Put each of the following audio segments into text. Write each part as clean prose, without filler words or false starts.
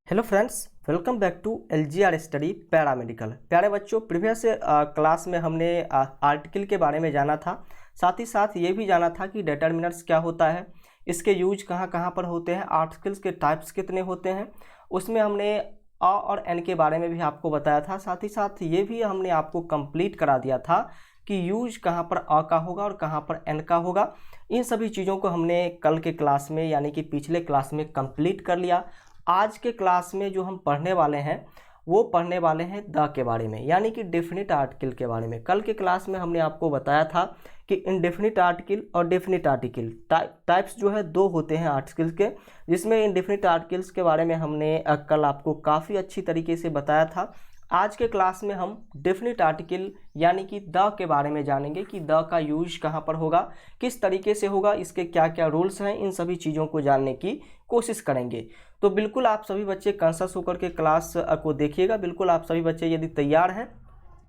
Hello friends, welcome back to LGR study paramedical. प्यारे बच्चों, previous class में हमने आर्टिकल के बारे में जाना था। साथ ही साथ ये भी जाना था कि डिटर्मिनर्स क्या होता है, इसके यूज कहाँ कहाँ पर होते हैं, आर्टिकल्स के टाइप्स कितने होते हैं। उसमें हमने अ और एन के बारे में भी आपको बताया था। साथ ही साथ ये भी हमने आपको कंप्लीट करा दिया था कि यूज कहाँ पर अ का होगा और कहाँ पर एन का होगा। इन सभी चीज़ों को हमने कल के क्लास में यानी कि पिछले क्लास में कंप्लीट कर लिया। आज के क्लास में जो हम पढ़ने वाले हैं वो पढ़ने वाले हैं द के बारे में, यानी कि डेफिनिट आर्टिकल के बारे में। कल के क्लास में हमने आपको बताया था कि इनडेफिनिट आर्टिकल और डेफिनिट आर्टिकल टाइप्स जो है दो होते हैं आर्टिकल्स के, जिसमें इनडेफिनिट आर्टिकल्स के बारे में हमने कल आपको काफ़ी अच्छी तरीके से बताया था। आज के क्लास में हम डेफिनिट आर्टिकल यानी कि द के बारे में जानेंगे कि द का यूज कहाँ पर होगा, किस तरीके से होगा, इसके क्या क्या रूल्स हैं। इन सभी चीज़ों को जानने की कोशिश करेंगे। तो बिल्कुल आप सभी बच्चे कॉन्शियस होकर के क्लास को देखिएगा। बिल्कुल आप सभी बच्चे यदि तैयार हैं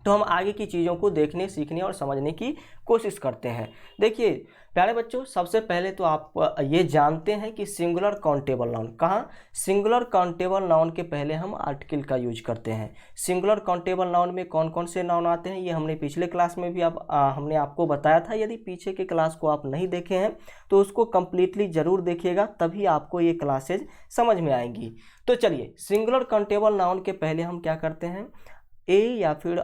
तो हम आगे की चीज़ों को देखने, सीखने और समझने की कोशिश करते हैं। देखिए प्यारे बच्चों, सबसे पहले तो आप ये जानते हैं कि सिंगुलर काउंटेबल नाउन कहाँ, सिंगुलर काउंटेबल नाउन के पहले हम आर्टिकल का यूज करते हैं। सिंगुलर काउंटेबल नाउन में कौन कौन से नाउन आते हैं ये हमने पिछले क्लास में भी हमने आपको बताया था। यदि पीछे के क्लास को आप नहीं देखे हैं तो उसको कम्प्लीटली ज़रूर देखिएगा, तभी आपको ये क्लासेज समझ में आएंगी। तो चलिए, सिंगुलर काउंटेबल नाउन के पहले हम क्या करते हैं, ए या फिर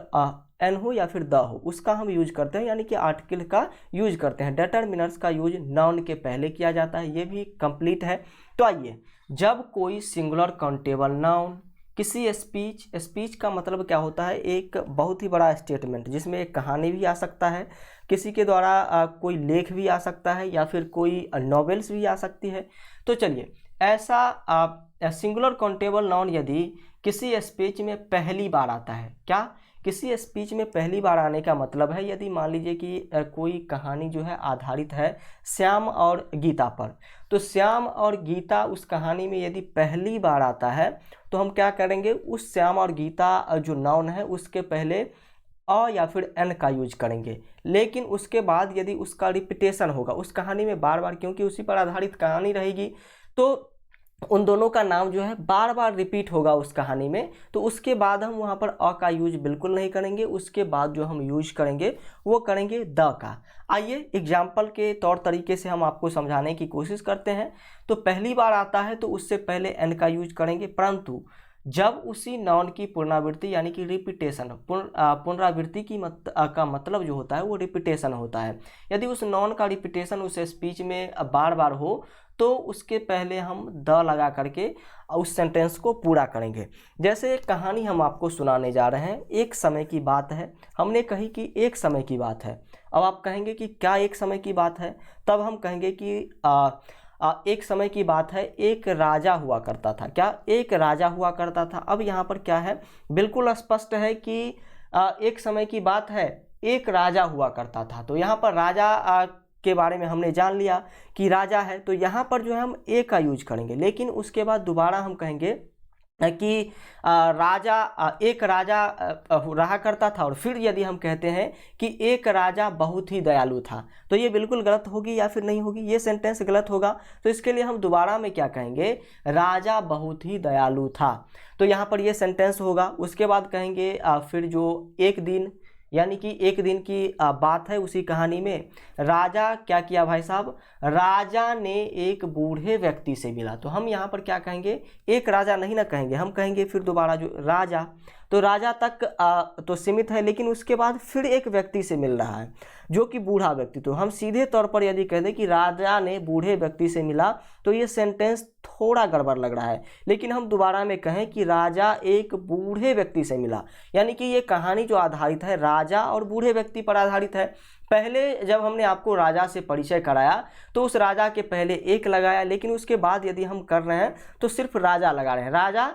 एन हो या फिर द हो, उसका हम यूज करते हैं, यानी कि आर्टिकल का यूज करते हैं। डिटर्मिनर्स का यूज नाउन के पहले किया जाता है, ये भी कंप्लीट है। तो आइए, जब कोई सिंगुलर काउंटेबल नाउन किसी स्पीच का मतलब क्या होता है, एक बहुत ही बड़ा स्टेटमेंट जिसमें एक कहानी भी आ सकता है, किसी के द्वारा कोई लेख भी आ सकता है या फिर कोई नॉवेल्स भी आ सकती है। तो चलिए, ऐसा सिंगुलर काउंटेबल नाउन यदि किसी स्पीच में पहली बार आता है, क्या किसी स्पीच में पहली बार आने का मतलब है, यदि मान लीजिए कि कोई कहानी जो है आधारित है श्याम और गीता पर, तो श्याम और गीता उस कहानी में यदि पहली बार आता है तो हम क्या करेंगे, उस श्याम और गीता जो नाउन है उसके पहले अ या फिर एन का यूज करेंगे। लेकिन उसके बाद यदि उसका रिपीटेशन होगा उस कहानी में बार बार, क्योंकि उसी पर आधारित कहानी रहेगी, तो उन दोनों का नाम जो है बार बार रिपीट होगा उस कहानी में, तो उसके बाद हम वहाँ पर अ का यूज बिल्कुल नहीं करेंगे। उसके बाद जो हम यूज करेंगे वो करेंगे द का। आइए एग्जाम्पल के तौर तरीके से हम आपको समझाने की कोशिश करते हैं। तो पहली बार आता है तो उससे पहले एन का यूज करेंगे, परंतु जब उसी नाउन की पुनरावृत्ति यानी कि रिपीटेशन, पुनरावृत्ति का मतलब जो होता है वो रिपीटेशन होता है। यदि उस नाउन का रिपीटेशन उस स्पीच में बार बार हो तो उसके पहले हम द लगा करके उस सेंटेंस को पूरा करेंगे। जैसे एक कहानी हम आपको सुनाने जा रहे हैं, एक समय की बात है। हमने कही कि एक समय की बात है। अब आप कहेंगे कि क्या एक समय की बात है, तब हम कहेंगे कि एक समय की बात है, एक राजा हुआ करता था। क्या एक राजा हुआ करता था। अब यहाँ पर क्या है, बिल्कुल स्पष्ट है कि एक समय की बात है, एक राजा हुआ करता था। तो यहाँ पर राजा के बारे में हमने जान लिया कि राजा है, तो यहाँ पर जो है हम ए का यूज करेंगे। लेकिन उसके बाद दोबारा हम कहेंगे कि एक राजा रहा करता था, और फिर यदि हम कहते हैं कि एक राजा बहुत ही दयालु था, तो ये बिल्कुल गलत होगी या फिर नहीं होगी, ये सेंटेंस गलत होगा। तो इसके लिए हम दोबारा में क्या कहेंगे, राजा बहुत ही दयालु था। तो यहाँ पर ये सेंटेंस होगा। उसके बाद कहेंगे फिर जो एक दिन, यानी कि एक दिन की बात है उसी कहानी में, राजा क्या किया भाई साहब, राजा ने एक बूढ़े व्यक्ति से मिला। तो हम यहाँ पर क्या कहेंगे, एक राजा नहीं ना कहेंगे, हम कहेंगे फिर दोबारा जो राजा, तो राजा तक तो सीमित है, लेकिन उसके बाद फिर एक व्यक्ति से मिल रहा है जो कि बूढ़ा व्यक्ति। तो हम सीधे तौर पर यदि कह दें कि राजा ने बूढ़े व्यक्ति से मिला तो ये सेंटेंस थोड़ा गड़बड़ लग रहा है। लेकिन हम दोबारा में कहें कि राजा एक बूढ़े व्यक्ति से मिला, यानी कि ये कहानी जो आधारित है राजा और बूढ़े व्यक्ति पर आधारित है। पहले जब हमने आपको राजा से परिचय कराया तो उस राजा के पहले एक लगाया, लेकिन उसके बाद यदि हम कर रहे हैं तो सिर्फ राजा लगा रहे हैं, राजा,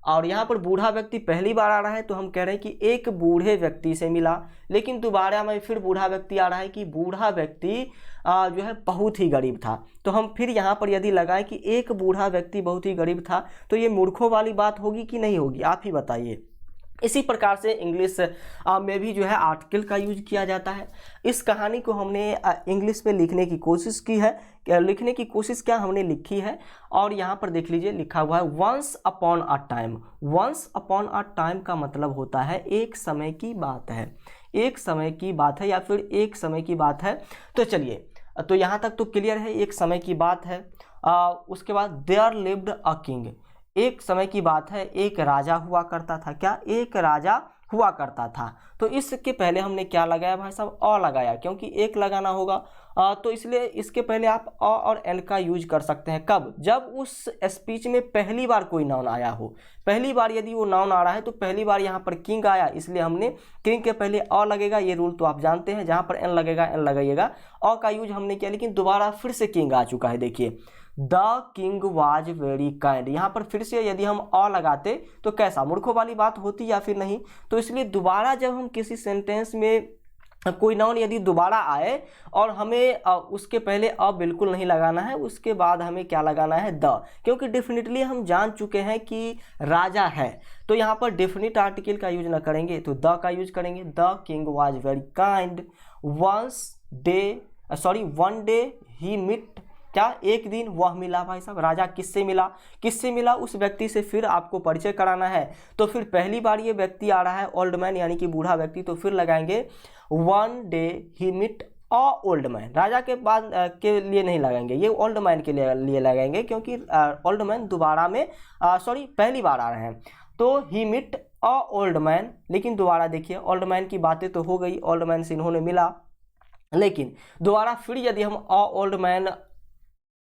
और यहाँ पर बूढ़ा व्यक्ति पहली बार आ रहा है तो हम कह रहे हैं कि एक बूढ़े व्यक्ति से मिला। लेकिन दोबारा में फिर बूढ़ा व्यक्ति आ रहा है कि बूढ़ा व्यक्ति जो है बहुत ही गरीब था। तो हम फिर यहाँ पर यदि लगाएं कि एक बूढ़ा व्यक्ति बहुत ही गरीब था, तो ये मूर्खों वाली बात होगी कि नहीं होगी, आप ही बताइए। इसी प्रकार से इंग्लिश में भी जो है आर्टिकल का यूज किया जाता है। इस कहानी को हमने इंग्लिश में लिखने की कोशिश की है, लिखने की कोशिश क्या हमने लिखी है, और यहाँ पर देख लीजिए लिखा हुआ है once upon a time. Once upon a time का मतलब होता है एक समय की बात है, एक समय की बात है या फिर एक समय की बात है। तो चलिए, तो यहाँ तक तो क्लियर है, एक समय की बात है। उसके बाद देयर लिव्ड अ किंग, एक समय की बात है, एक राजा हुआ करता था। क्या? एक राजा हुआ करता था। तो इसके पहले हमने क्या लगाया भाई साहब? अ लगाया, क्योंकि एक लगाना होगा। तो इसलिए इसके पहले आप अ और एन का यूज कर सकते हैं। कब? जब उस स्पीच में पहली बार कोई नाउन आया हो। पहली बार यदि वो नाउन आ रहा है तो पहली बार यहाँ पर किंग आया, इसलिए हमने किंग के पहले अ लगेगा। ये रूल तो आप जानते हैं, जहाँ पर एन लगेगा एन लगाइएगा। अ का यूज हमने किया, लेकिन दोबारा फिर से किंग आ चुका है। देखिए, the king was very kind, यहाँ पर फिर से यदि हम अ लगाते तो कैसा, मूर्खों वाली बात होती या फिर नहीं? तो इसलिए दोबारा जब हम किसी सेंटेंस में कोई नाउन यदि दोबारा आए और हमें उसके पहले अ बिल्कुल नहीं लगाना है, उसके बाद हमें क्या लगाना है? द, क्योंकि डेफिनेटली हम जान चुके हैं कि राजा है। तो यहाँ पर डेफिनिट आर्टिकल का यूज ना करेंगे तो द का यूज करेंगे। The king was very kind one day he met, क्या? एक दिन वह मिला। भाई साहब, राजा किससे मिला? किससे मिला? उस व्यक्ति से। फिर आपको परिचय कराना है, तो फिर पहली बार ये व्यक्ति आ रहा है ओल्ड मैन, यानी कि बूढ़ा व्यक्ति, तो फिर लगाएंगे वन डे ही मिट अ ओल्ड मैन। राजा के बाद के लिए नहीं लगाएंगे, ये ओल्ड मैन के लिए लगाएंगे, क्योंकि ओल्ड मैन दोबारा में पहली बार आ रहे हैं। तो ही मिट अ ओल्ड मैन, लेकिन दोबारा देखिए, ओल्ड मैन की बातें तो हो गई, ओल्ड मैन से इन्होंने मिला, लेकिन दोबारा फिर यदि हम a old man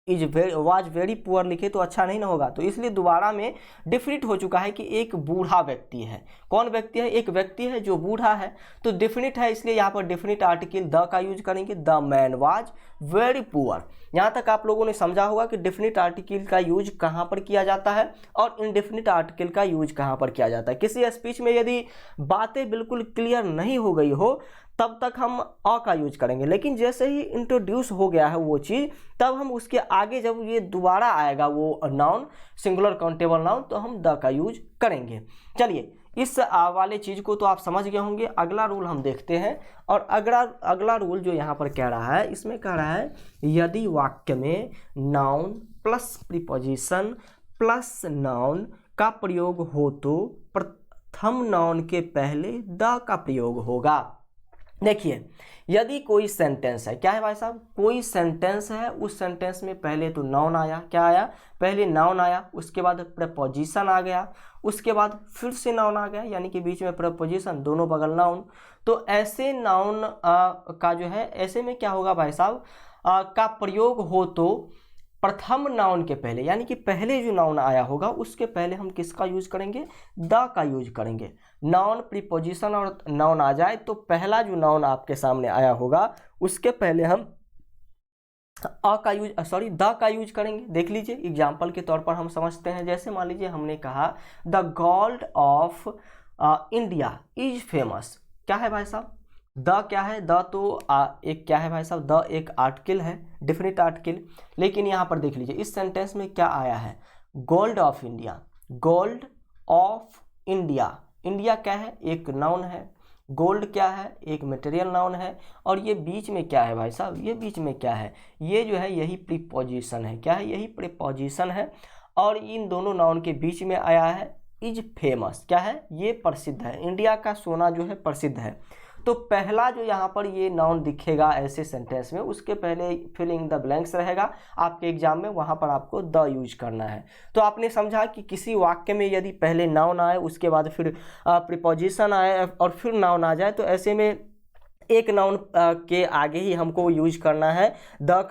was very poor लिखे तो अच्छा नहीं ना होगा। तो इसलिए दोबारा में डिफिनिट हो चुका है कि एक बूढ़ा व्यक्ति है। कौन व्यक्ति है? एक व्यक्ति है जो बूढ़ा है, तो डिफिनिट है, इसलिए यहाँ पर डिफिनिट आर्टिकल द का यूज करेंगे। The man was very poor. यहाँ तक आप लोगों ने समझा होगा कि डिफिनिट आर्टिकल का यूज कहाँ पर किया जाता है और इनडेफिनिट आर्टिकल का यूज कहाँ पर किया जाता है। किसी स्पीच में यदि बातें बिल्कुल क्लियर नहीं हो गई हो तब तक हम अ का यूज करेंगे, लेकिन जैसे ही इंट्रोड्यूस हो गया है वो चीज़, तब हम उसके आगे जब ये दोबारा आएगा वो नाउन, सिंगुलर काउंटेबल नाउन, तो हम द का यूज करेंगे। चलिए, इस वाले चीज़ को तो आप समझ गए होंगे। अगला रूल हम देखते हैं, और अगला रूल जो यहाँ पर कह रहा है, इसमें कह रहा है यदि वाक्य में noun plus preposition plus noun का प्रयोग हो तो प्रथम नाउन के पहले द का प्रयोग होगा। देखिए, यदि कोई सेंटेंस है, क्या है भाई साहब? कोई सेंटेंस है, उस सेंटेंस में पहले तो नाउन आया, क्या आया? पहले नाउन आया, उसके बाद प्रपोजिशन आ गया, उसके बाद फिर से नाउन आ गया, यानी कि बीच में प्रपोजिशन, दोनों बगल नाउन। तो ऐसे नाउन का जो है, ऐसे में क्या होगा भाई साहब? का प्रयोग हो तो प्रथम नाउन के पहले, यानी कि पहले जो नाउन आया होगा उसके पहले हम किसका यूज करेंगे? द का यूज करेंगे। नाउन, प्रीपोजिशन और नाउन आ जाए तो पहला जो नाउन आपके सामने आया होगा उसके पहले हम द का यूज करेंगे। देख लीजिए, एग्जाम्पल के तौर पर हम समझते हैं। जैसे मान लीजिए हमने कहा the God of India is famous. क्या है भाई साहब? द क्या है? द तो एक क्या है भाई साहब? द एक आर्टिकल है, डेफिनिट आर्टिकल। लेकिन यहाँ पर देख लीजिए इस सेंटेंस में क्या आया है? Gold of India. Gold of India, India क्या है? एक नाउन है। गोल्ड क्या है? एक मटेरियल नाउन है। और ये बीच में क्या है भाई साहब? ये बीच में क्या है? ये जो है यही प्रीपोजिशन है। क्या है? यही प्रीपोजिशन है। और इन दोनों नाउन के बीच में आया है इज फेमस। क्या है? ये प्रसिद्ध है। इंडिया का सोना जो है प्रसिद्ध है। तो पहला जो यहाँ पर ये नाउन दिखेगा ऐसे सेंटेंस में, उसके पहले फिल इन द ब्लैंक्स रहेगा आपके एग्जाम में, वहाँ पर आपको द यूज करना है। तो आपने समझा कि किसी वाक्य में यदि पहले नाउन आए, उसके बाद फिर प्रीपोजिशन आए और फिर नाउन आ जाए, तो ऐसे में एक नाउन के आगे ही हमको यूज करना है द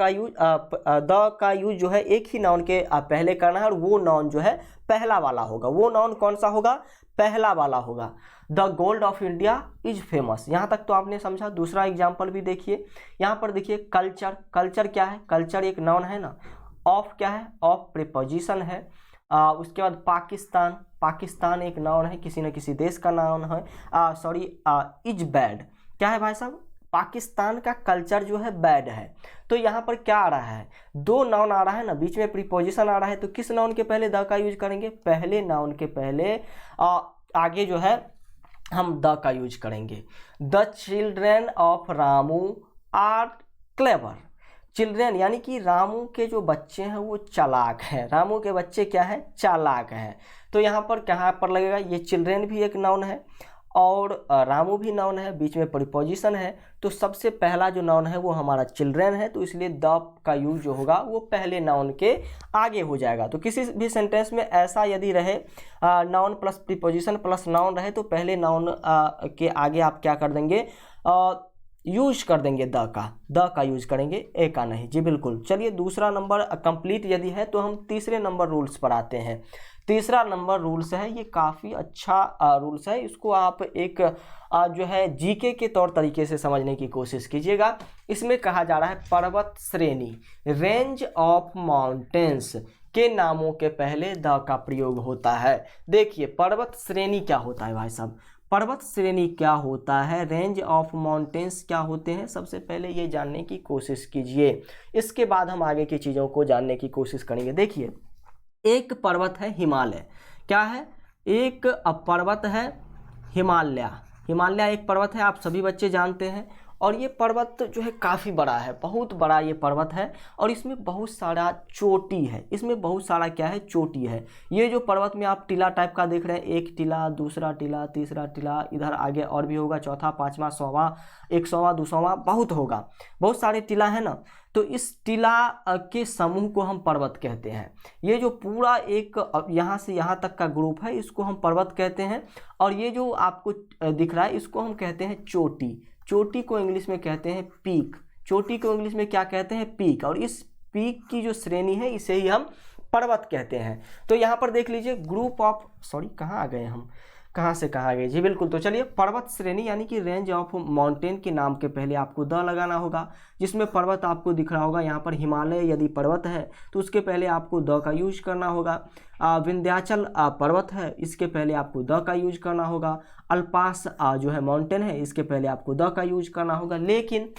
का यूज जो है एक ही नाउन के पहले करना है, और वो नाउन जो है पहला वाला होगा। वो नाउन कौन सा होगा? पहला वाला होगा। The gold of India is famous. यहाँ तक तो आपने समझा। दूसरा एग्जाम्पल भी देखिए, यहाँ पर देखिए कल्चर। कल्चर क्या है? कल्चर एक नाउन है ना। ऑफ क्या है? ऑफ प्रीपोजिशन है। उसके बाद पाकिस्तान। पाकिस्तान एक नाउन है, किसी न किसी देश का नाउन है। Is bad. क्या है भाई साहब? पाकिस्तान का कल्चर जो है बैड है। तो यहाँ पर क्या आ रहा है? दो नाउन आ रहा है ना, बीच में प्रीपोजिशन आ रहा है, तो किस नाउन के पहले द का यूज करेंगे? पहले नाउन के पहले आगे जो है हम द का यूज करेंगे। The children of Ramu are clever. Children यानी कि रामू के जो बच्चे हैं वो चालाक हैं। रामू के बच्चे क्या है? चालाक हैं। तो यहाँ पर कहाँ पर लगेगा? ये चिल्ड्रेन भी एक नाउन है और रामू भी नाउन है, बीच में प्रीपोजिशन है। तो सबसे पहला जो नाउन है वो हमारा चिल्ड्रेन है, तो इसलिए द का यूज जो होगा वो पहले नाउन के आगे हो जाएगा। तो किसी भी सेंटेंस में ऐसा यदि रहे noun plus preposition plus noun रहे तो पहले नाउन के आगे आप क्या कर देंगे? यूज कर देंगे द का यूज करेंगे, ए का नहीं। जी बिल्कुल। चलिए दूसरा नंबर कंप्लीट यदि है तो हम तीसरे नंबर रूल्स पर आते हैं। तीसरा नंबर रूल्स है, ये काफ़ी अच्छा रूल्स है, इसको आप एक जो है जीके के तौर तरीके से समझने की कोशिश कीजिएगा। इसमें कहा जा रहा है पर्वत श्रेणी, रेंज ऑफ माउंटेन्स के नामों के पहले द का प्रयोग होता है। देखिए पर्वत श्रेणी क्या होता है भाई साहब, पर्वत श्रेणी क्या होता है, रेंज ऑफ माउंटेन्स क्या होते हैं, सबसे पहले ये जानने की कोशिश कीजिए। इसके बाद हम आगे की चीज़ों को जानने की कोशिश करेंगे। देखिए एक पर्वत है हिमालय, क्या है? एक पर्वत है हिमालय। हिमालय एक पर्वत है, आप सभी बच्चे जानते हैं। और ये पर्वत जो है काफ़ी बड़ा है, बहुत बड़ा ये पर्वत है और इसमें बहुत सारा चोटी है। इसमें बहुत सारा क्या है? चोटी है। ये जो पर्वत में आप टीला टाइप का देख रहे हैं, एक टीला, दूसरा टीला, तीसरा टीला, इधर आगे और भी होगा, चौथा, पाँचवा, 100वां, 100वां, 200वां, बहुत होगा, बहुत सारे टीला है ना। तो इस टीला के समूह को हम पर्वत कहते हैं। ये जो पूरा एक यहाँ से यहाँ तक का ग्रुप है इसको हम पर्वत कहते हैं। और ये जो आपको दिख रहा है इसको हम कहते हैं चोटी। चोटी को इंग्लिश में कहते हैं पीक। चोटी को इंग्लिश में क्या कहते हैं? पीक। और इस पीक की जो श्रेणी है इसे ही हम पर्वत कहते हैं। तो यहाँ पर देख लीजिए ग्रुप ऑफ, सॉरी कहाँ आ गए हम, कहाँ से कहाँ आ गए? जी बिल्कुल। तो चलिए पर्वत श्रेणी यानी कि रेंज ऑफ माउंटेन के नाम के पहले आपको द लगाना होगा, जिसमें पर्वत आपको दिख रहा होगा। यहाँ पर हिमालय यदि पर्वत है तो उसके पहले आपको द का यूज करना होगा। विंध्याचल पर्वत है, इसके पहले आपको द का यूज करना होगा। अल्पास जो है माउंटेन है, इसके पहले आपको द का यूज करना होगा। लेकिन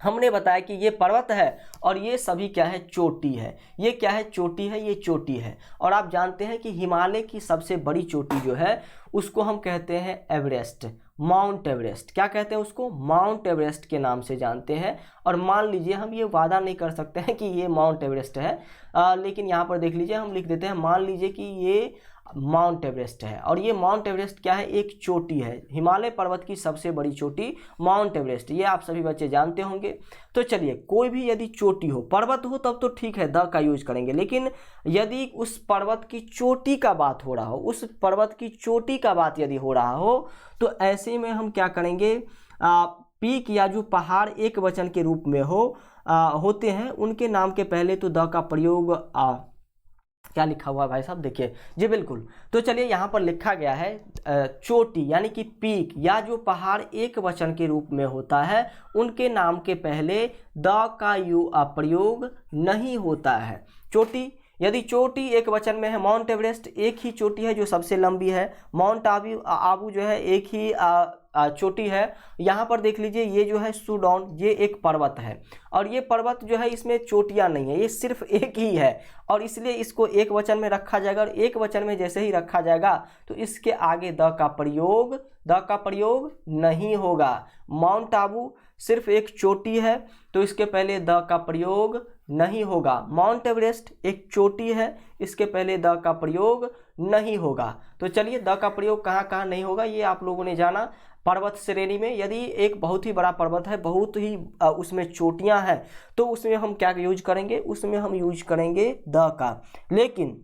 हमने बताया कि ये पर्वत है और ये सभी क्या है? चोटी है। ये क्या है? चोटी है, ये चोटी है। और आप जानते हैं कि हिमालय की सबसे बड़ी चोटी जो है उसको हम कहते हैं एवरेस्ट, माउंट एवरेस्ट। क्या कहते हैं उसको? माउंट एवरेस्ट के नाम से जानते हैं। और मान लीजिए हम ये वादा नहीं कर सकते हैं कि ये माउंट एवरेस्ट है, लेकिन यहाँ पर देख लीजिए हम लिख देते हैं, मान लीजिए कि ये माउंट एवरेस्ट है। और ये माउंट एवरेस्ट क्या है? एक चोटी है। हिमालय पर्वत की सबसे बड़ी चोटी माउंट एवरेस्ट, ये आप सभी बच्चे जानते होंगे। तो चलिए कोई भी यदि चोटी हो, पर्वत हो तब तो ठीक है द का यूज करेंगे, लेकिन यदि उस पर्वत की चोटी का बात हो रहा हो, उस पर्वत की चोटी का बात यदि हो रहा हो तो ऐसे में हम क्या करेंगे? पीक या जो पहाड़ एक वचन के रूप में होते हैं उनके नाम के पहले तो द का प्रयोग क्या लिखा हुआ है भाई साहब? देखिए जी बिल्कुल। तो चलिए यहाँ पर लिखा गया है चोटी यानी कि पीक या जो पहाड़ एक वचन के रूप में होता है उनके नाम के पहले द का प्रयोग नहीं होता है। चोटी, यदि चोटी एक वचन में है, माउंट एवरेस्ट एक ही चोटी है जो सबसे लंबी है, माउंट आबू जो है एक ही चोटी है। यहाँ पर देख लीजिए ये जो है सूडौन, ये एक पर्वत है और ये पर्वत जो है इसमें चोटियाँ नहीं है, ये सिर्फ एक ही है और इसलिए इसको एक वचन में रखा जाएगा। और एक वचन में जैसे ही रखा जाएगा तो इसके आगे द का प्रयोग नहीं होगा। माउंट आबू सिर्फ एक चोटी है तो इसके पहले द का प्रयोग नहीं होगा। माउंट एवरेस्ट एक चोटी है, इसके पहले द का प्रयोग नहीं होगा। तो चलिए द का प्रयोग कहाँ कहाँ नहीं होगा ये आप लोगों ने जाना। पर्वत श्रेणी में यदि एक बहुत ही बड़ा पर्वत है, बहुत ही उसमें चोटियां हैं, तो उसमें हम क्या यूज करेंगे? उसमें हम यूज करेंगे द का। लेकिन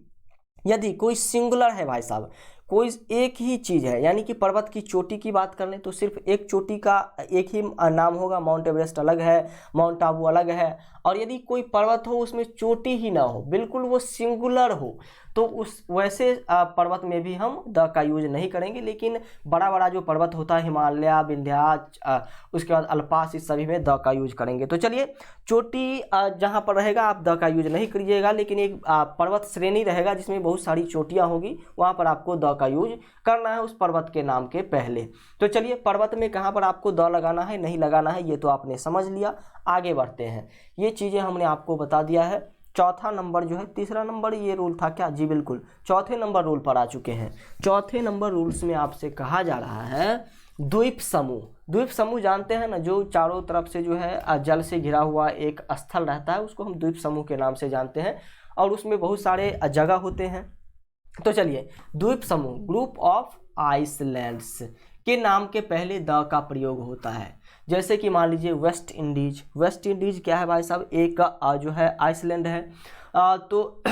यदि कोई सिंगुलर है भाई साहब, कोई एक ही चीज़ है, यानी कि पर्वत की चोटी की बात कर लें तो सिर्फ एक चोटी का एक ही नाम होगा। माउंट एवरेस्ट अलग है, माउंट आबू अलग है। और यदि कोई पर्वत हो उसमें चोटी ही ना हो, बिल्कुल वो सिंगुलर हो, तो उस वैसे पर्वत में भी हम द का यूज नहीं करेंगे। लेकिन बड़ा बड़ा जो पर्वत होता है, हिमालय, विंध्याचल, उसके बाद अल्पास, इस सभी में द का यूज करेंगे। तो चलिए चोटी जहाँ पर रहेगा आप द का यूज नहीं करिएगा, लेकिन एक पर्वत श्रेणी रहेगा जिसमें बहुत सारी चोटियाँ होगी, वहाँ पर आपको द का यूज करना है उस पर्वत के नाम के पहले। तो चलिए पर्वत में कहाँ पर आपको द लगाना है नहीं लगाना है ये तो आपने समझ लिया। आगे बढ़ते हैं, ये चीज़ें हमने आपको बता दिया है। चौथा नंबर जो है, तीसरा नंबर ये रूल था क्या, जी बिल्कुल, चौथे नंबर रूल पर आ चुके हैं। चौथे नंबर रूल्स में आपसे कहा जा रहा है द्वीप समूह। द्वीप समूह जानते हैं ना, जो चारों तरफ से जो है जल से घिरा हुआ एक स्थल रहता है, उसको हम द्वीप समूह के नाम से जानते हैं, और उसमें बहुत सारे जगह होते हैं। तो चलिए, द्वीप समूह, ग्रुप ऑफ आइसलैंड्स के नाम के पहले द का प्रयोग होता है। जैसे कि मान लीजिए वेस्ट इंडीज, वेस्ट इंडीज क्या है भाई साहब, एक जो है आइसलैंड है, तो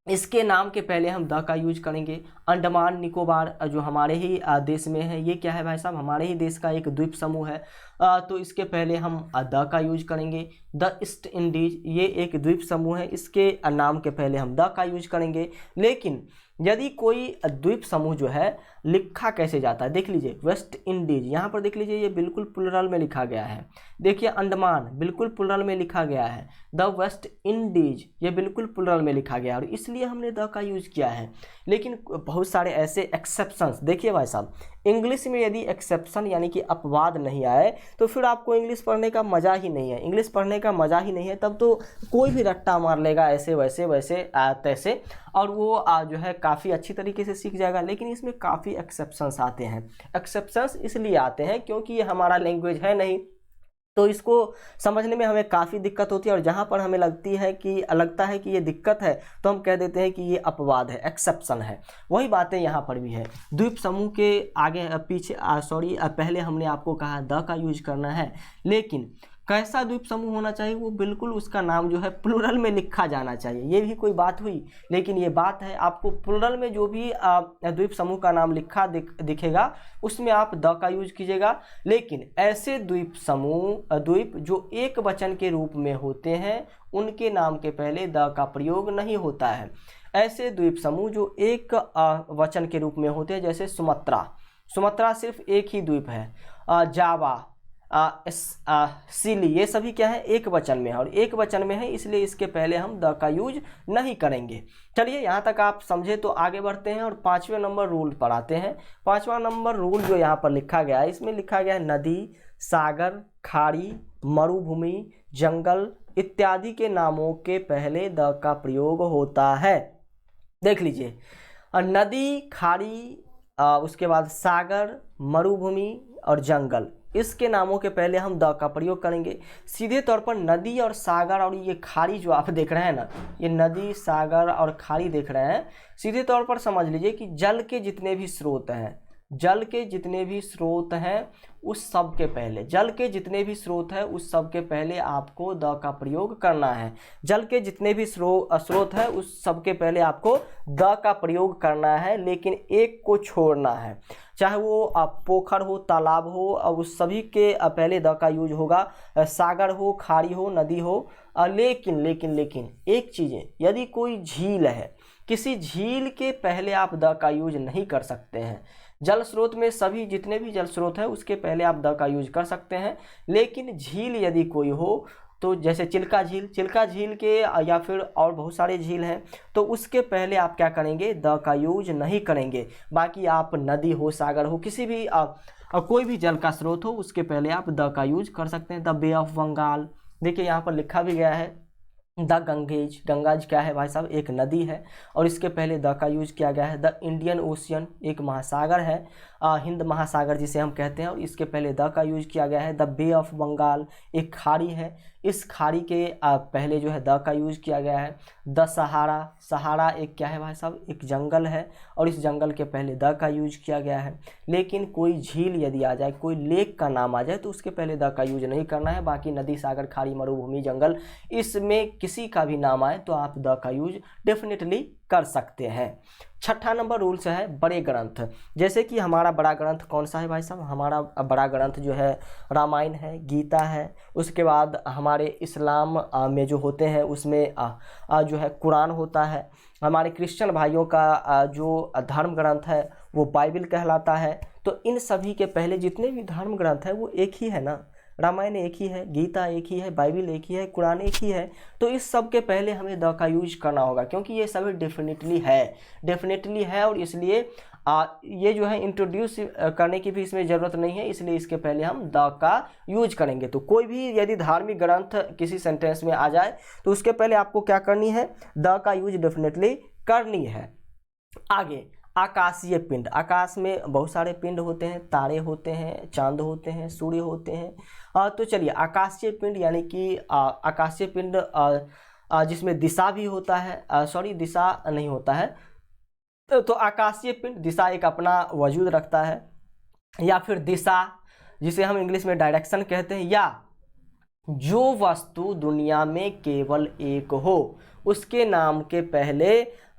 इसके नाम के पहले हम द का यूज करेंगे। अंडमान निकोबार जो हमारे ही देश में है, ये क्या है भाई साहब, हमारे ही देश का एक द्वीप समूह है, तो इसके पहले हम द का यूज करेंगे। द ईस्ट इंडीज, ये एक द्वीप समूह है, इसके नाम के पहले हम द का यूज करेंगे। लेकिन यदि कोई द्वीप समूह जो है लिखा कैसे जाता है, देख लीजिए, वेस्ट इंडीज यहाँ पर देख लीजिए, ये बिल्कुल प्लुरल में लिखा गया है। देखिए अंडमान बिल्कुल प्लुरल में लिखा गया है, द वेस्ट इंडीज ये बिल्कुल प्लुरल में लिखा गया है, और इसलिए हमने द का यूज किया है। लेकिन बहुत सारे ऐसे एक्सेप्शंस, देखिए भाई साहब, इंग्लिश में यदि एक्सेप्शन यानी कि अपवाद नहीं आए तो फिर आपको इंग्लिश पढ़ने का मज़ा ही नहीं है। इंग्लिश पढ़ने का मज़ा ही नहीं है, तब तो कोई भी रट्टा मार लेगा ऐसे वैसे वैसे तैसे, और वो जो है काफ़ी अच्छी तरीके से सीख जाएगा। लेकिन इसमें काफ़ी एक्सेप्शंस आते हैं। एक्सेप्शंस इसलिए आते हैं क्योंकि ये हमारा लैंग्वेज है नहीं, तो इसको समझने में हमें काफ़ी दिक्कत होती है, और जहाँ पर हमें लगता है कि ये दिक्कत है, तो हम कह देते हैं कि ये अपवाद है, एक्सेप्शन है। वही बातें यहाँ पर भी है। द्वीप समूह के आगे पीछे पहले हमने आपको कहा द का यूज करना है, लेकिन कैसा द्वीप समूह होना चाहिए, वो बिल्कुल उसका नाम जो है प्लुरल में लिखा जाना चाहिए। ये भी कोई बात हुई, लेकिन ये बात है आपको प्लुरल में जो भी द्वीप समूह का नाम लिखा दिखेगा उसमें आप द का यूज कीजिएगा। लेकिन ऐसे द्वीप जो एक वचन के रूप में होते हैं, उनके नाम के पहले द का प्रयोग नहीं होता है। ऐसे द्वीप समूह जो एक वचन के रूप में होते हैं, जैसे सुमात्रा सिर्फ एक ही द्वीप है, जावा, सिली, ये सभी क्या है, एक वचन में है, और एक वचन में है, इसलिए इसके पहले हम द का यूज नहीं करेंगे। चलिए यहाँ तक आप समझे, तो आगे बढ़ते हैं और 5वें नंबर रूल पर आते हैं। 5वां नंबर रूल जो यहाँ पर लिखा गया है, इसमें लिखा गया है नदी, सागर, खाड़ी, मरुभूमि, जंगल इत्यादि के नामों के पहले द का प्रयोग होता है। देख लीजिए, नदी, खाड़ी, उसके बाद सागर, मरुभूमि और जंगल, इसके नामों के पहले हम द का प्रयोग करेंगे। सीधे तौर पर नदी और सागर और ये खाड़ी जो आप देख रहे हैं ना, ये नदी, सागर और खाड़ी देख रहे हैं, सीधे तौर पर समझ लीजिए कि जल के जितने भी स्रोत हैं, उस सब के पहले आपको द का प्रयोग करना है। जल के जितने भी स्रोत है, उस सब के पहले आपको द का प्रयोग करना है, लेकिन एक को छोड़ना है। चाहे वो पोखर हो, तालाब हो, और उस सभी के पहले द का यूज होगा, सागर हो, खाड़ी हो, नदी हो। लेकिन एक चीज़ है, यदि कोई झील है, किसी झील के पहले आप द का यूज नहीं कर सकते हैं। जल स्रोत में सभी जितने भी जल स्रोत है, उसके पहले आप द का यूज कर सकते हैं। लेकिन झील यदि कोई हो, तो जैसे चिल्का झील के या फिर और बहुत सारे झील हैं, तो उसके पहले आप क्या करेंगे, द का यूज नहीं करेंगे। बाकी आप नदी हो, सागर हो, किसी भी कोई भी जल का स्रोत हो, उसके पहले आप द का यूज कर सकते हैं। द बे ऑफ बंगाल, देखिए यहाँ पर लिखा भी गया है। द गंगाज क्या है भाई साहब, एक नदी है, और इसके पहले द का यूज किया गया है। द इंडियन ओशियन, एक महासागर है, हिंद महासागर जिसे हम कहते हैं, और इसके पहले द का यूज किया गया है। द बे ऑफ बंगाल एक खाड़ी है, इस खाड़ी के पहले जो है द का यूज किया गया है। द सहारा एक क्या है भाई साहब, एक जंगल है, और इस जंगल के पहले द का यूज किया गया है। लेकिन कोई झील यदि आ जाए, कोई लेक का नाम आ जाए, तो उसके पहले द का यूज नहीं करना है। बाकी नदी, सागर, खाड़ी, मरुभूमि, जंगल, इसमें किसी का भी नाम आए तो आप द का यूज डेफिनेटली कर सकते हैं। 6ठा नंबर रूल्स है बड़े ग्रंथ। जैसे कि हमारा बड़ा ग्रंथ कौन सा है भाई साहब, हमारा बड़ा ग्रंथ जो है रामायण है, गीता है, उसके बाद हमारे इस्लाम में जो होते हैं उसमें जो है कुरान होता है। हमारे क्रिश्चियन भाइयों का जो धर्म ग्रंथ है वो बाइबल कहलाता है। तो इन सभी के पहले जितने भी धर्म ग्रंथ है वो एक ही है ना, रामायण एक ही है, गीता एक ही है, बाइबल एक ही है, कुरान एक ही है। तो इस सब के पहले हमें द का यूज करना होगा, क्योंकि ये सभी डेफिनेटली है और इसलिए ये जो है इंट्रोड्यूस करने की भी इसमें ज़रूरत नहीं है, इसलिए इसके पहले हम द का यूज करेंगे। तो कोई भी यदि धार्मिक ग्रंथ किसी सेंटेंस में आ जाए तो उसके पहले आपको क्या करनी है, द का यूज डेफिनेटली करनी है। आगे आकाशीय पिंड, आकाश में बहुत सारे पिंड होते हैं, तारे होते हैं, चांद होते हैं, सूर्य होते हैं। तो चलिए आकाशीय पिंड यानी कि आकाशीय पिंड जिसमें दिशा भी होता है, दिशा नहीं होता है, तो आकाशीय पिंड दिशा एक अपना वजूद रखता है, या फिर दिशा जिसे हम इंग्लिश में डायरेक्शन कहते हैं, या जो वस्तु दुनिया में केवल एक हो उसके नाम के पहले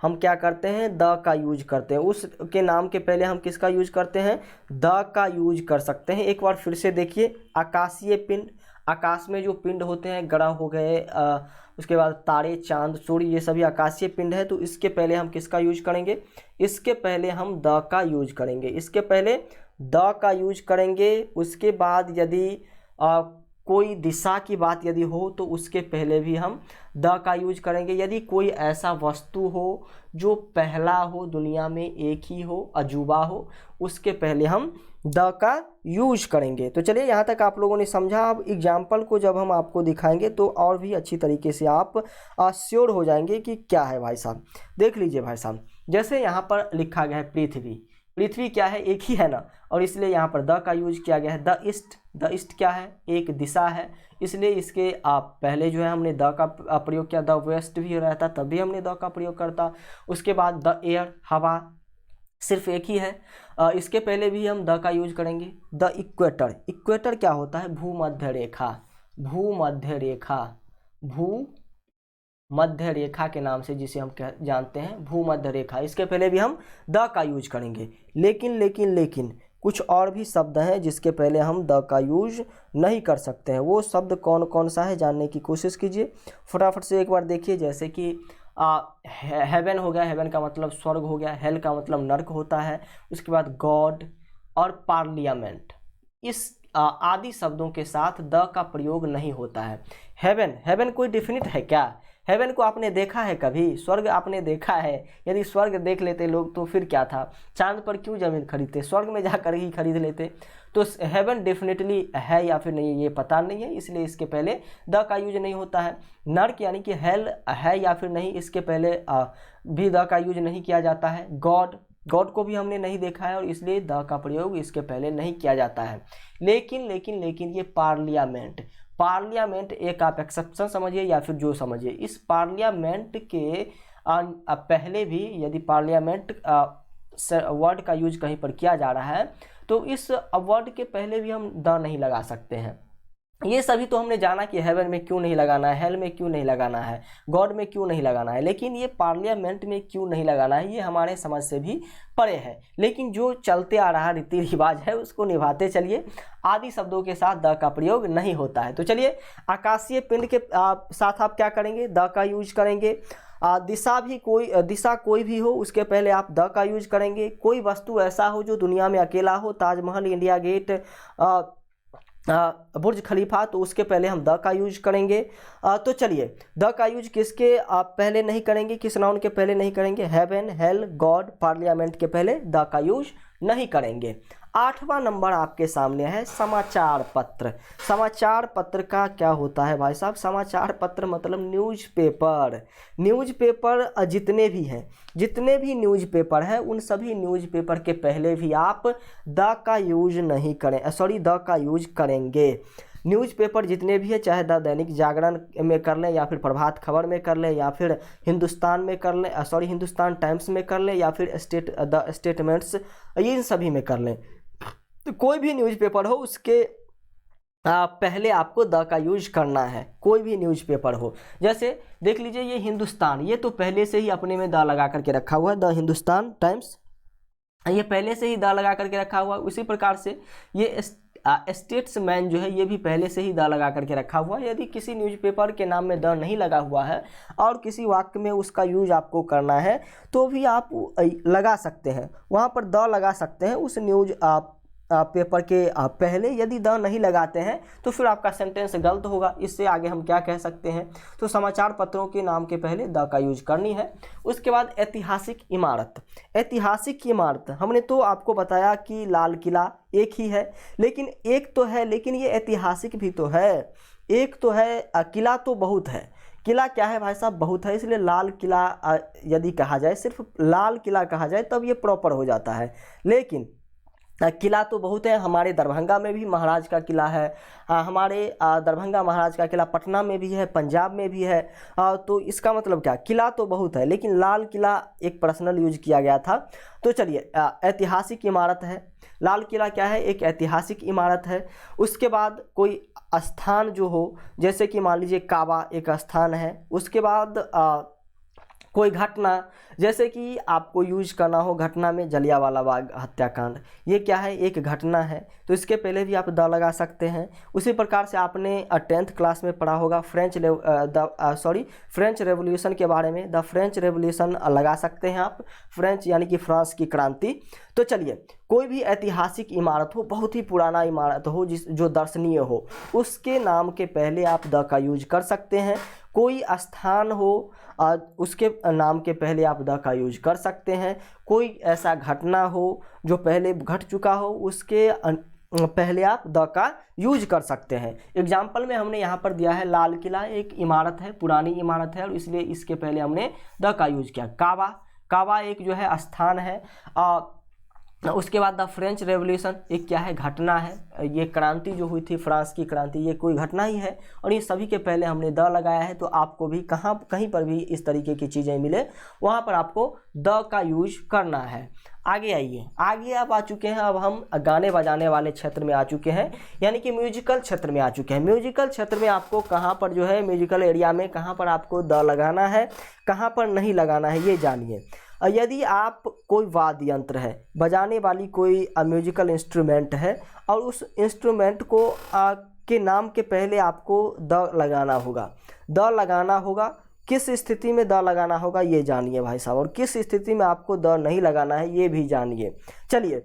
हम क्या करते हैं, द का यूज करते हैं। उसके नाम के पहले हम किसका यूज करते हैं, द का यूज कर सकते हैं। एक बार फिर से देखिए, आकाशीय पिंड, आकाश में जो पिंड होते हैं, ग्रह हो गए, उसके बाद तारे, चांद, सूर्य, ये सभी आकाशीय पिंड है। तो इसके पहले हम किसका यूज करेंगे, इसके पहले हम द का यूज करेंगे, इसके पहले द का यूज करेंगे। उसके बाद यदि कोई दिशा की बात यदि हो तो उसके पहले भी हम द का यूज करेंगे। यदि कोई ऐसा वस्तु हो जो पहला हो, दुनिया में एक ही हो, अजूबा हो, उसके पहले हम द का यूज करेंगे। तो चलिए यहाँ तक आप लोगों ने समझा। अब एग्जाम्पल को जब हम आपको दिखाएंगे तो और भी अच्छी तरीके से आप श्योर हो जाएंगे कि क्या है भाई साहब। देख लीजिए भाई साहब, जैसे यहाँ पर लिखा गया है पृथ्वी, पृथ्वी क्या है, एक ही है ना, और इसलिए यहाँ पर द का यूज किया गया है। द ईस्ट क्या है, एक दिशा है, इसलिए इसके पहले जो है हमने द का प्रयोग किया। द वेस्ट भी रहता तब भी हमने द का प्रयोग करता। उसके बाद द एयर, हवा, सिर्फ एक ही है, इसके पहले भी हम द का यूज करेंगे। द इक्वेटर, इक्वेटर क्या होता है, भूमध्य रेखा, भूमध्य रेखा, भूमध्य रेखा के नाम से जिसे हम जानते हैं, भूमध्य रेखा, इसके पहले भी हम द का यूज करेंगे। लेकिन कुछ और भी शब्द हैं जिसके पहले हम द का यूज नहीं कर सकते हैं। वो शब्द कौन कौन सा है जानने की कोशिश कीजिए, फटाफट से एक बार देखिए। जैसे कि हेवन हो गया, हेवन का मतलब स्वर्ग हो गया, हेल का मतलब नर्क होता है। उसके बाद गॉड और पार्लियामेंट, इस आदि शब्दों के साथ द का प्रयोग नहीं होता है। हेवन कोई डिफिनिट है क्या, हेवन को आपने देखा है कभी, स्वर्ग आपने देखा है? यदि स्वर्ग देख लेते लोग तो फिर क्या था, चांद पर क्यों ज़मीन खरीदते, स्वर्ग में जाकर ही खरीद लेते। तो हेवन डेफिनेटली है या फिर नहीं ये पता नहीं है, इसलिए इसके पहले द का यूज नहीं होता है। नर्क यानी कि हेल है या फिर नहीं, इसके पहले भी द का यूज नहीं किया जाता है। गॉड को भी हमने नहीं देखा है और इसलिए द का प्रयोग इसके पहले नहीं किया जाता है। लेकिन ये पार्लियामेंट एक आप एक्सेप्शन समझिए या फिर जो समझिए, इस पार्लियामेंट के पहले भी यदि पार्लियामेंट वर्ड का यूज कहीं पर किया जा रहा है तो इस वर्ड के पहले भी हम द नहीं लगा सकते हैं। ये सभी तो हमने जाना कि हेवन में क्यों नहीं लगाना है, हेल में क्यों नहीं लगाना है, गॉड में क्यों नहीं लगाना है, लेकिन ये पार्लियामेंट में क्यों नहीं लगाना है ये हमारे समझ से भी परे है। लेकिन जो चलते आ रहा रीति रिवाज है उसको निभाते चलिए, आदि शब्दों के साथ द का प्रयोग नहीं होता है। तो चलिए आकाशीय पिंड के साथ आप क्या करेंगे, द का यूज करेंगे। दिशा कोई भी हो उसके पहले आप द का यूज करेंगे। कोई वस्तु ऐसा हो जो दुनिया में अकेला हो, ताजमहल, इंडिया गेट, बुर्ज खलीफा, तो उसके पहले हम द का यूज करेंगे। तो चलिए द का यूज किसके पहले नहीं करेंगे, किस नाउन के पहले नहीं करेंगे, हेवन, हेल, गॉड, पार्लियामेंट के पहले द का यूज नहीं करेंगे। 8वां नंबर आपके सामने है समाचार पत्र। समाचार पत्र का क्या होता है भाई साहब, समाचार पत्र मतलब न्यूज़पेपर। जितने भी न्यूज़पेपर हैं उन सभी न्यूज़पेपर के पहले भी आप द का यूज नहीं करें, द का यूज करेंगे। न्यूज़पेपर जितने भी है, चाहे द दैनिक जागरण में कर लें या फिर प्रभात खबर में कर लें या फिर हिंदुस्तान में कर लें, हिंदुस्तान टाइम्स में कर लें या फिर द स्टेटमेंट्स, इन सभी में कर लें। तो कोई भी न्यूज़पेपर हो उसके पहले आपको द का यूज करना है, कोई भी न्यूज़पेपर हो। जैसे देख लीजिए ये हिंदुस्तान, ये तो पहले से ही अपने में द लगा करके रखा हुआ है, द हिंदुस्तान टाइम्स, ये पहले से ही द लगा करके रखा हुआ है। उसी प्रकार से ये स्टेट्समैन जो है ये भी पहले से ही द लगा करके रखा हुआ है। यदि किसी न्यूज़पेपर के नाम में द नहीं लगा हुआ है और किसी वाक्य में उसका यूज आपको करना है तो भी आप लगा सकते हैं, वहाँ पर द लगा सकते हैं उस पेपर के पहले यदि द नहीं लगाते हैं तो फिर आपका सेंटेंस गलत होगा। इससे आगे हम क्या कह सकते हैं, तो समाचार पत्रों के नाम के पहले द का यूज करनी है। उसके बाद ऐतिहासिक इमारत। ऐतिहासिक इमारत हमने तो आपको बताया कि लाल किला एक ही है, लेकिन एक तो है, लेकिन ये ऐतिहासिक भी तो है। एक तो है, किला तो बहुत है। किला क्या है भाई साहब, बहुत है, इसलिए लाल किला यदि कहा जाए, सिर्फ लाल किला कहा जाए तब ये प्रॉपर हो जाता है। लेकिन किला तो बहुत है, हमारे दरभंगा में भी महाराज का किला है, हमारे दरभंगा महाराज का किला पटना में भी है, पंजाब में भी है। तो इसका मतलब क्या, किला तो बहुत है, लेकिन लाल किला एक पर्सनल यूज किया गया था। तो चलिए, ऐतिहासिक इमारत है, लाल किला क्या है, एक ऐतिहासिक इमारत है। उसके बाद कोई स्थान जो हो, जैसे कि मान लीजिए काबा एक स्थान है। उसके बाद कोई घटना, जैसे कि आपको यूज करना हो घटना में जलियांवाला बाग हत्याकांड, ये क्या है, एक घटना है, तो इसके पहले भी आप द लगा सकते हैं। उसी प्रकार से आपने 10th क्लास में पढ़ा होगा फ्रेंच रेवोल्यूशन के बारे में, द फ्रेंच रेवोल्यूशन लगा सकते हैं आप, फ्रेंच यानी कि फ्रांस की क्रांति। तो चलिए, कोई भी ऐतिहासिक इमारत हो, बहुत ही पुराना इमारत हो, जो दर्शनीय हो, उसके नाम के पहले आप द का यूज कर सकते हैं। कोई स्थान हो, उसके नाम के पहले आप द का यूज कर सकते हैं। कोई ऐसा घटना हो जो पहले घट चुका हो, उसके पहले आप द का यूज कर सकते हैं। एग्जाम्पल में हमने यहाँ पर दिया है लाल किला एक इमारत है, पुरानी इमारत है, और इसलिए इसके पहले हमने द का यूज किया। काबा एक जो है स्थान है। उसके बाद द फ्रेंच रेवोल्यूशन एक क्या है, घटना है, ये क्रांति जो हुई थी फ्रांस की क्रांति, ये कोई घटना ही है, और ये सभी के पहले हमने द लगाया है। तो आपको भी कहीं पर भी इस तरीके की चीज़ें मिले, वहाँ पर आपको द का यूज करना है। आगे आइए, आगे आप आ चुके हैं, अब हम गाने बजाने वाले क्षेत्र में आ चुके हैं, यानी कि म्यूजिकल क्षेत्र में आ चुके हैं। म्यूजिकल क्षेत्र में आपको कहाँ पर जो है, म्यूजिकल एरिया में कहाँ पर आपको द लगाना है, कहाँ पर नहीं लगाना है, ये जानिए। यदि आप कोई वाद्य यंत्र है, बजाने वाली कोई म्यूजिकल इंस्ट्रूमेंट है, और उस इंस्ट्रूमेंट को के नाम के पहले आपको द लगाना होगा। द लगाना होगा, किस स्थिति में द लगाना होगा ये जानिए भाई साहब, और किस स्थिति में आपको द नहीं लगाना है ये भी जानिए। चलिए,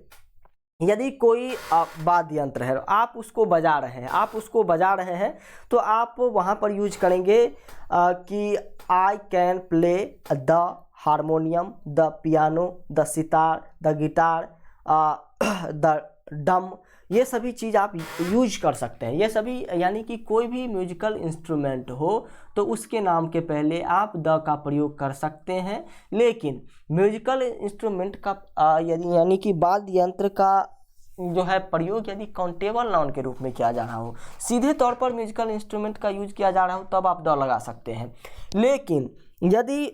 यदि कोई वाद्य यंत्र है, आप उसको बजा रहे हैं, तो आप वहाँ पर यूज करेंगे कि I can play the harmonium, the piano, the sitar, the guitar, the drum, ये सभी चीज़ आप यूज कर सकते हैं। ये सभी यानी कि कोई भी म्यूजिकल इंस्ट्रूमेंट हो तो उसके नाम के पहले आप द का प्रयोग कर सकते हैं। लेकिन म्यूजिकल इंस्ट्रूमेंट का यदि यानी कि वाद्य यंत्र का जो है प्रयोग यदि काउंटेबल नाउन के रूप में किया जा रहा हो, सीधे तौर पर म्यूजिकल इंस्ट्रूमेंट का यूज किया जा रहा हो, तब आप द लगा सकते हैं। लेकिन यदि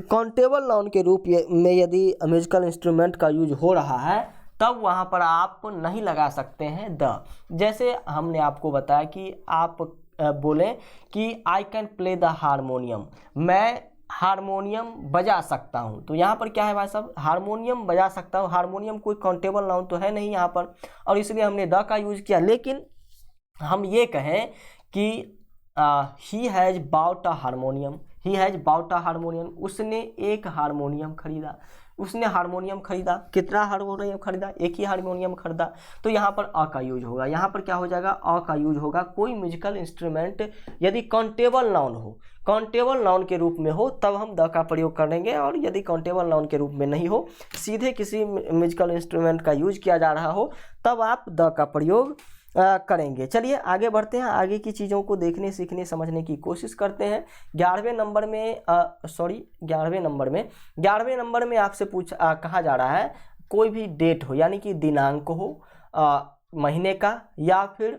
काउंटेबल नाउन के रूप में यदि म्यूजिकल इंस्ट्रूमेंट का यूज हो रहा है, तब वहाँ पर आप नहीं लगा सकते हैं द। जैसे हमने आपको बताया कि आप बोलें कि I can play the harmonium, मैं हारमोनियम बजा सकता हूँ, तो यहाँ पर क्या है भाई साहब, हारमोनियम बजा सकता हूँ। हारमोनियम कोई काउंटेबल नाउन तो है नहीं यहाँ पर, और इसलिए हमने द का यूज किया। लेकिन हम ये कहें कि he has bought a harmonium, he has bought a harmonium, उसने एक हारमोनियम खरीदा, उसने हारमोनियम खरीदा। कितना हारमोनियम खरीदा, एक ही हारमोनियम खरीदा। तो यहाँ पर अ का यूज होगा, यहाँ पर क्या हो जाएगा, अ का यूज होगा। कोई म्यूजिकल इंस्ट्रूमेंट यदि काउंटेबल नाउन हो, काउंटेबल नाउन के रूप में हो, तब हम द का प्रयोग करेंगे, और यदि काउंटेबल नाउन के रूप में नहीं हो, सीधे किसी म्यूजिकल इंस्ट्रूमेंट का यूज किया जा रहा हो, तब आप द का प्रयोग करेंगे। चलिए आगे बढ़ते हैं, आगे की चीज़ों को देखने, सीखने, समझने की कोशिश करते हैं। 11वें नंबर में आपसे कहा जा रहा है, कोई भी डेट हो, यानी कि दिनांक हो महीने का, या फिर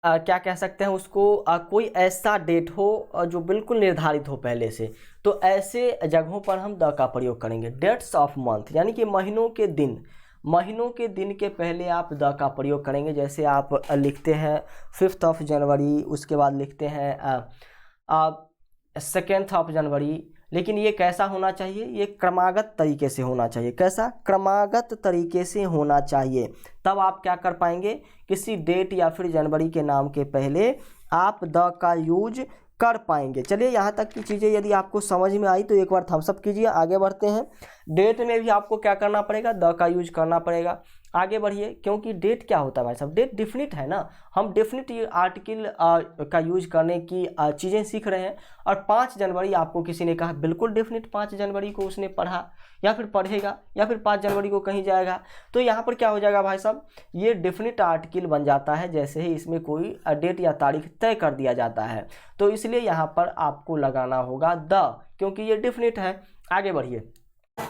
क्या कह सकते हैं उसको, कोई ऐसा डेट हो जो बिल्कुल निर्धारित हो पहले से, तो ऐसे जगहों पर हम द का प्रयोग करेंगे। डेट्स ऑफ मंथ, यानी कि महीनों के दिन के पहले आप द का प्रयोग करेंगे। जैसे आप लिखते हैं 5 जनवरी, उसके बाद लिखते हैं 2 जनवरी, लेकिन ये कैसा होना चाहिए, ये क्रमागत तरीके से होना चाहिए। कैसा, क्रमागत तरीके से होना चाहिए। तब आप क्या कर पाएंगे, किसी डेट या फिर जनवरी के नाम के पहले आप द का यूज कर पाएंगे। चलिए यहाँ तक की चीज़ें यदि आपको समझ में आई तो एक बार थम्स अप कीजिए। आगे बढ़ते हैं। डेट में भी आपको क्या करना पड़ेगा, द का यूज करना पड़ेगा। आगे बढ़िए, क्योंकि डेट क्या होता है भाई साहब, डेट डिफिनिट है ना, हम डेफिनिट आर्टिकल का यूज करने की चीज़ें सीख रहे हैं। और 5 जनवरी आपको किसी ने कहा, बिल्कुल डेफिनिट 5 जनवरी को उसने पढ़ा या फिर पढ़ेगा या फिर 5 जनवरी को कहीं जाएगा, तो यहाँ पर क्या हो जाएगा भाई साहब, ये डेफिनिट आर्टिकल बन जाता है जैसे ही इसमें कोई डेट या तारीख तय कर दिया जाता है। तो इसलिए यहाँ पर आपको लगाना होगा द, क्योंकि ये डेफिनिट है। आगे बढ़िए,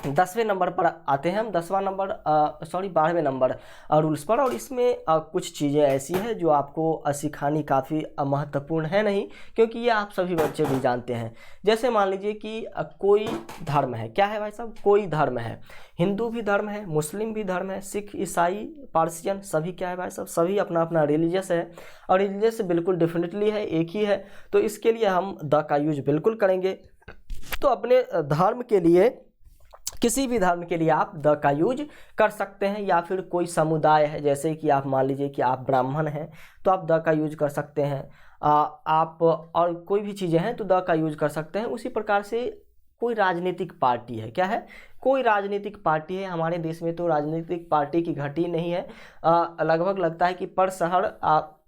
10वें नंबर पर आते हैं हम। 12वें नंबर रूल्स पर। और इसमें कुछ चीज़ें ऐसी हैं जो आपको सिखानी काफ़ी महत्वपूर्ण है नहीं, क्योंकि ये आप सभी बच्चे भी जानते हैं। जैसे मान लीजिए कि कोई धर्म है, क्या है भाई साहब, कोई धर्म है, हिंदू भी धर्म है, मुस्लिम भी धर्म है, सिख, ईसाई, पारसियन, सभी क्या है भाई साहब, सभी अपना अपना रिलीजियस है। और रिलीजियस बिल्कुल डेफिनेटली है, एक ही है। तो इसके लिए हम द का यूज बिल्कुल करेंगे। तो अपने धर्म के लिए, किसी भी धर्म के लिए आप द का यूज कर सकते हैं। या फिर कोई समुदाय है, जैसे कि आप मान लीजिए कि आप ब्राह्मण हैं तो आप द का यूज कर सकते हैं। आप और कोई भी चीज़ें हैं तो द का यूज कर सकते हैं। उसी प्रकार से कोई राजनीतिक पार्टी है, क्या है, कोई राजनीतिक पार्टी है। हमारे देश में तो राजनीतिक पार्टी की घटी नहीं है, लगभग लगता है कि पर शहर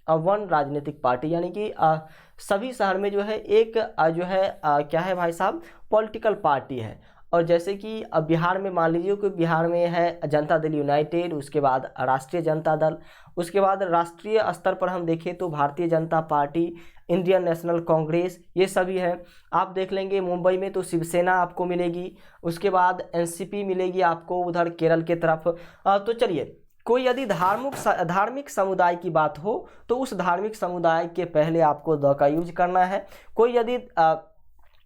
1 राजनीतिक पार्टी, यानी कि सभी शहर में जो है एक जो है क्या है भाई साहब, पॉलिटिकल पार्टी है। और जैसे कि अब बिहार में मान लीजिए कि बिहार में है जनता दल यूनाइटेड, उसके बाद राष्ट्रीय जनता दल, उसके बाद राष्ट्रीय स्तर पर हम देखें तो Bharatiya Janata party, Indian national Congress, ये सभी हैं। आप देख लेंगे मुंबई में तो शिवसेना आपको मिलेगी, उसके बाद एनसीपी मिलेगी आपको उधर केरल के तरफ। तो चलिए, कोई यदि धार्मिक समुदाय की बात हो तो उस धार्मिक समुदाय के पहले आपको द का यूज करना है। कोई यदि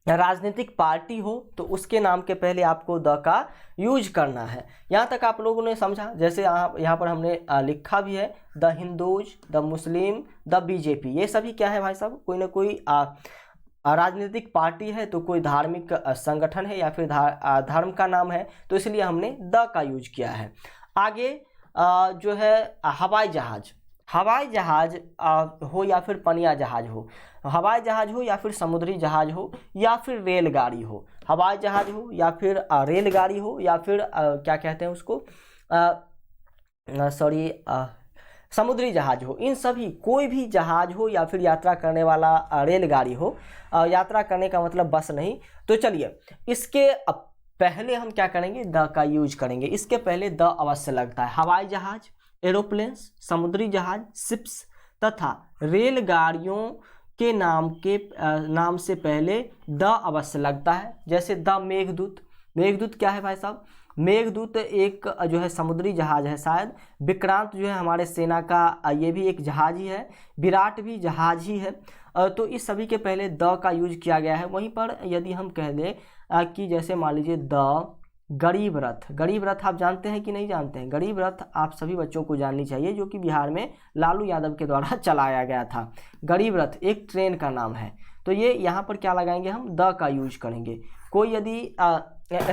राजनीतिक पार्टी हो तो उसके नाम के पहले आपको द का यूज करना है। यहाँ तक आप लोगों ने समझा। जैसे यहाँ पर हमने लिखा भी है, the Hindus, the Muslim, the BJP, ये सभी क्या है भाई साहब, कोई ना कोई राजनीतिक पार्टी है, तो कोई धार्मिक संगठन है या फिर धर्म का नाम है, तो इसलिए हमने द का यूज किया है। आगे जो है हवाई जहाज हो या फिर पनिया जहाज हो, हवाई जहाज हो या फिर समुद्री जहाज हो या फिर रेलगाड़ी हो, हवाई जहाज हो या फिर रेलगाड़ी हो या फिर क्या कहते हैं उसको, समुद्री जहाज हो, इन सभी कोई भी जहाज हो या फिर यात्रा करने वाला रेलगाड़ी हो, यात्रा करने का मतलब बस नहीं। तो चलिए, इसके पहले हम क्या करेंगे, द का यूज करेंगे। इसके पहले द अवश्य लगता है। हवाई जहाज, एरोप्लेन्स, समुद्री जहाज, शिप्स तथा रेलगाड़ियों के नाम से पहले द अवश्य लगता है। जैसे द मेघदूत, मेघदूत क्या है भाई साहब, मेघदूत एक जो है समुद्री जहाज है शायद। विक्रांत जो है हमारे सेना का ये भी एक जहाज ही है। विराट भी जहाज ही है। तो इस सभी के पहले द का यूज किया गया है। वहीं पर यदि हम कह दें कि जैसे मान लीजिए द गरीब रथ, गरीब रथ आप जानते हैं कि नहीं जानते हैं, गरीब रथ आप सभी बच्चों को जाननी चाहिए, जो कि बिहार में लालू यादव के द्वारा चलाया गया था। गरीब रथ एक ट्रेन का नाम है। तो ये यहाँ पर क्या लगाएंगे, हम द का यूज करेंगे। कोई यदि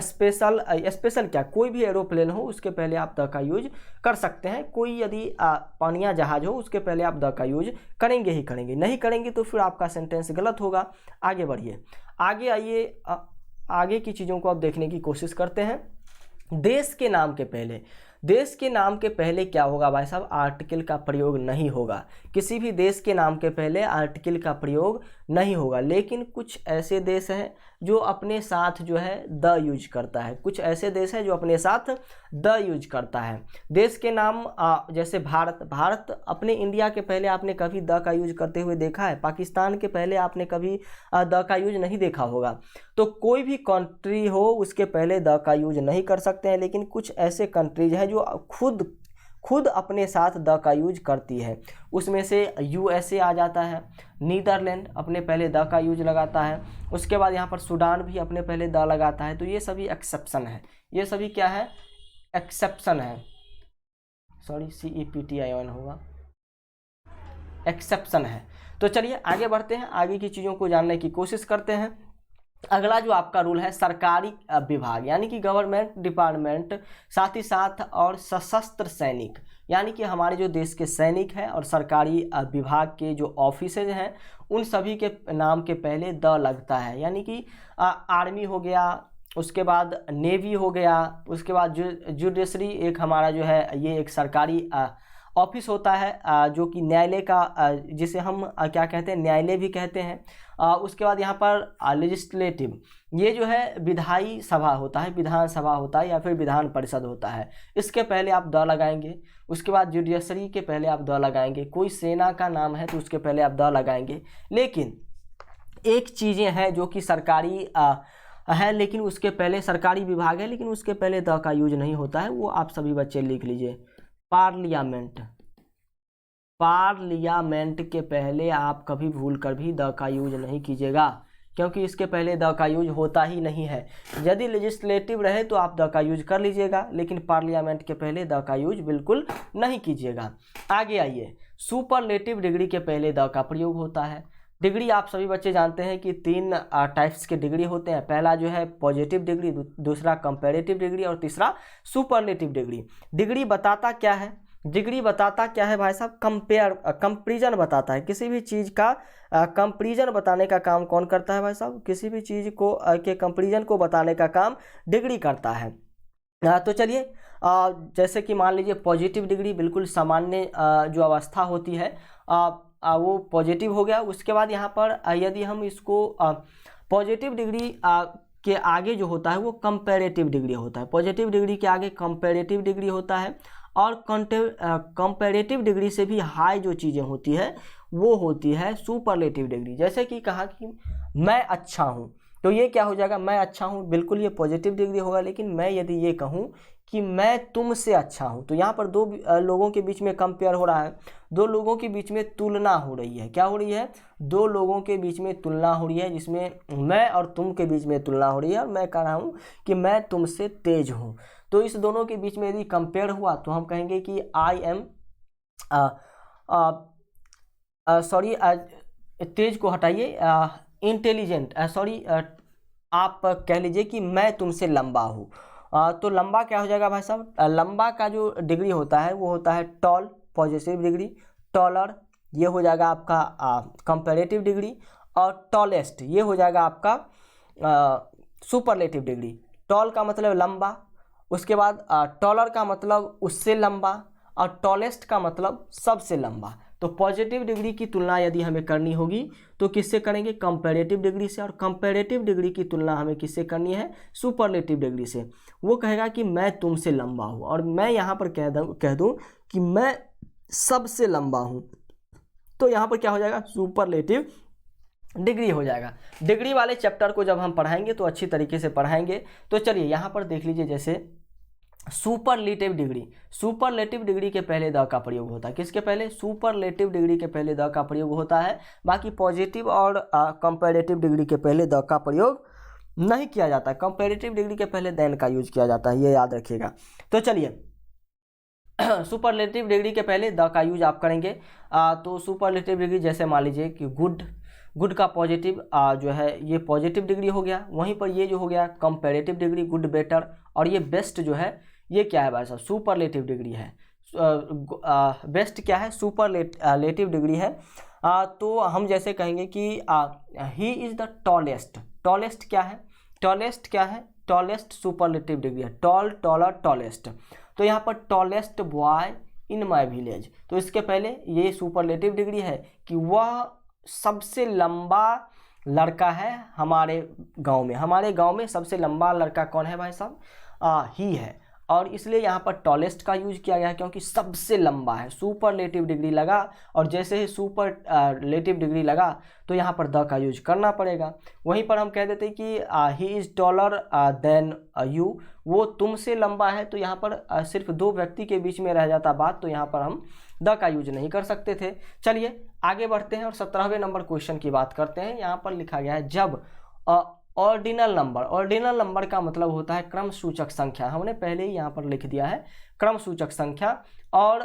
स्पेशल क्या, कोई भी एरोप्लेन हो उसके पहले आप द का यूज कर सकते हैं। कोई यदि पनिया जहाज हो उसके पहले आप द का यूज करेंगे ही करेंगे, नहीं करेंगे तो फिर आपका सेंटेंस गलत होगा। आगे बढ़िए, आगे आइए, आगे की चीज़ों को आप देखने की कोशिश करते हैं। देश के नाम के पहले, देश के नाम के पहले क्या होगा भाई साहब, आर्टिकल का प्रयोग नहीं होगा। किसी भी देश के नाम के पहले आर्टिकल का प्रयोग नहीं होगा। लेकिन कुछ ऐसे देश हैं जो अपने साथ जो है द यूज करता है, कुछ ऐसे देश हैं जो अपने साथ द यूज करता है। देश के नाम जैसे भारत अपने इंडिया के पहले आपने कभी द का यूज करते हुए देखा है? पाकिस्तान के पहले आपने कभी द का यूज नहीं देखा होगा। तो कोई भी कंट्री हो उसके पहले द का यूज नहीं कर सकते हैं। लेकिन कुछ ऐसे कंट्रीज हैं जो खुद अपने साथ द का यूज करती है। उसमें से यूएसए आ जाता है, नीदरलैंड अपने पहले द का यूज लगाता है, उसके बाद यहाँ पर सूडान भी अपने पहले द लगाता है। तो ये सभी एक्सेप्शन है, ये सभी क्या है, एक्सेप्शन है। सॉरी, CEPTION होगा, एक्सेप्शन है। तो चलिए आगे बढ़ते हैं, आगे की चीज़ों को जानने की कोशिश करते हैं। अगला जो आपका रूल है, सरकारी विभाग यानी कि गवर्नमेंट डिपार्टमेंट, साथ ही साथ और सशस्त्र सैनिक, यानी कि हमारे जो देश के सैनिक हैं और सरकारी विभाग के जो ऑफिसेज हैं उन सभी के नाम के पहले द लगता है। यानी कि आर्मी हो गया, उसके बाद नेवी हो गया, उसके बाद जुडिशरी एक हमारा जो है ये एक सरकारी ऑफिस होता है जो कि न्यायालय का जिसे हम क्या कहते हैं, न्यायालय भी कहते हैं। उसके बाद यहाँ पर लेजिस्लेटिव, ये जो है विधायी सभा होता है, विधान सभा होता है या फिर विधान परिषद होता है, इसके पहले आप द लगाएंगे। उसके बाद जुडिशरी के पहले आप द लगाएंगे। कोई सेना का नाम है तो उसके पहले आप द लगाएंगे। लेकिन एक चीज़ें हैं जो कि सरकारी है, लेकिन उसके पहले सरकारी विभाग है लेकिन उसके पहले द का यूज नहीं होता है, वो आप सभी बच्चे लिख लीजिए। पार्लियामेंट, पार्लियामेंट के पहले आप कभी भूल कर भी द का यूज नहीं कीजिएगा, क्योंकि इसके पहले द का यूज होता ही नहीं है। यदि लेजिस्लेटिव रहे तो आप द का यूज कर लीजिएगा, लेकिन पार्लियामेंट के पहले द का यूज बिल्कुल नहीं कीजिएगा। आगे आइए, सुपरलेटिव डिग्री के पहले द का प्रयोग होता है। डिग्री आप सभी बच्चे जानते हैं कि 3 टाइप्स के डिग्री होते हैं। पहला जो है पॉजिटिव डिग्री, दूसरा कंपैरेटिव डिग्री और तीसरा सुपरलेटिव डिग्री। डिग्री बताता क्या है? डिग्री बताता क्या है भाई साहब? कंपैरिजन बताता है। किसी भी चीज़ का कंपैरिजन बताने का काम कौन करता है भाई साहब? किसी भी चीज़ को के कंपैरिजन को बताने का काम डिग्री करता है। तो चलिए, जैसे कि मान लीजिए पॉजिटिव डिग्री बिल्कुल सामान्य जो अवस्था होती है वो पॉजिटिव हो गया। उसके बाद यहाँ पर यदि हम इसको पॉजिटिव डिग्री के आगे जो होता है वो कंपैरेटिव डिग्री होता है। पॉजिटिव डिग्री के आगे कंपैरेटिव डिग्री होता है और कंपैरेटिव डिग्री से भी हाई जो चीज़ें होती है वो होती है सुपरलेटिव डिग्री। जैसे कि कहा कि मैं अच्छा हूँ, तो ये क्या हो जाएगा? मैं अच्छा हूँ, बिल्कुल ये पॉजिटिव डिग्री होगा। लेकिन मैं यदि ये कहूँ कि मैं तुमसे अच्छा हूँ, तो यहाँ पर 2 लोगों के बीच में कंपेयर हो रहा है, 2 लोगों के बीच में तुलना हो रही है। क्या हो रही है? 2 लोगों के बीच में तुलना हो रही है, जिसमें मैं और तुम के बीच में तुलना हो रही है और मैं कह रहा हूँ कि मैं तुमसे तेज हूँ। तो इस दोनों के बीच में यदि कंपेयर हुआ तो हम कहेंगे कि आई एम सॉरी, तेज को हटाइए, इंटेलिजेंट, सॉरी, आप कह लीजिए कि मैं तुमसे लंबा हूँ। तो लंबा क्या हो जाएगा भाई साहब? लंबा का जो डिग्री होता है वो होता है टॉल, पॉजिटिव डिग्री। टॉलर ये हो जाएगा आपका कंपैरेटिव डिग्री। और टॉलेस्ट ये हो जाएगा आपका सुपरलेटिव डिग्री। टॉल का मतलब लंबा, उसके बाद टॉलर का मतलब उससे लंबा, और टॉलेस्ट का मतलब सबसे लंबा। तो पॉजिटिव डिग्री की तुलना यदि हमें करनी होगी तो किससे करेंगे? कंपैरेटिव डिग्री से। और कंपैरेटिव डिग्री की तुलना हमें किससे करनी है? सुपरलेटिव डिग्री से। वो कहेगा कि मैं तुमसे लंबा हूँ, और मैं यहाँ पर कह दूँ कि मैं सबसे लंबा हूँ, तो यहाँ पर क्या हो जाएगा? सुपरलेटिव डिग्री हो जाएगा। डिग्री वाले चैप्टर को जब हम पढ़ाएंगे तो अच्छी तरीके से पढ़ाएंगे। तो चलिए यहाँ पर देख लीजिए, जैसे सुपरलेटिव डिग्री, सुपरलेटिव डिग्री के पहले द का प्रयोग होता है। किसके पहले? सुपरलेटिव डिग्री के पहले द का प्रयोग होता है। बाकी पॉजिटिव और कंपैरेटिव डिग्री के पहले द का प्रयोग नहीं किया जाता है। कंपैरेटिव डिग्री के पहले देन का यूज किया जाता है, ये याद रखिएगा। तो चलिए, सुपरलेटिव डिग्री के पहले द का यूज आप करेंगे। तो सुपरलेटिव डिग्री जैसे मान लीजिए कि गुड का पॉजिटिव जो है ये पॉजिटिव डिग्री हो गया। वहीं पर ये जो हो गया कंपैरेटिव डिग्री, गुड, बेटर, और ये बेस्ट जो है ये क्या है भाई साहब? सुपरलेटिव डिग्री है। बेस्ट क्या है? सुपरलेटिव डिग्री है। तो हम जैसे कहेंगे कि he is the tallest. Tallest क्या है? टॉलेस्ट क्या है? टॉलेस्ट सुपरलेटिव डिग्री है। Tall, taller, tallest. तो यहाँ पर tallest boy in my village, तो इसके पहले ये सुपरलेटिव डिग्री है कि वह सबसे लंबा लड़का है हमारे गांव में। हमारे गांव में सबसे लंबा लड़का कौन है भाई साहब? ही है। और इसलिए यहाँ पर टॉलेस्ट का यूज किया गया है, क्योंकि सबसे लंबा है। सुपरलेटिव डिग्री लगा, और जैसे ही सुपरलेटिव डिग्री लगा तो यहाँ पर द का यूज करना पड़ेगा। वहीं पर हम कह देते कि he is taller than you, वो तुमसे लंबा है, तो यहाँ पर सिर्फ 2 व्यक्ति के बीच में रह जाता बात, तो यहाँ पर हम द का यूज नहीं कर सकते थे। चलिए आगे बढ़ते हैं और 17वें नंबर क्वेश्चन की बात करते हैं। यहाँ पर लिखा गया है, जब ऑर्डिनल नंबर, ऑर्डिनल नंबर का मतलब होता है क्रम सूचक संख्या। हमने पहले ही यहाँ पर लिख दिया है क्रम सूचक संख्या। और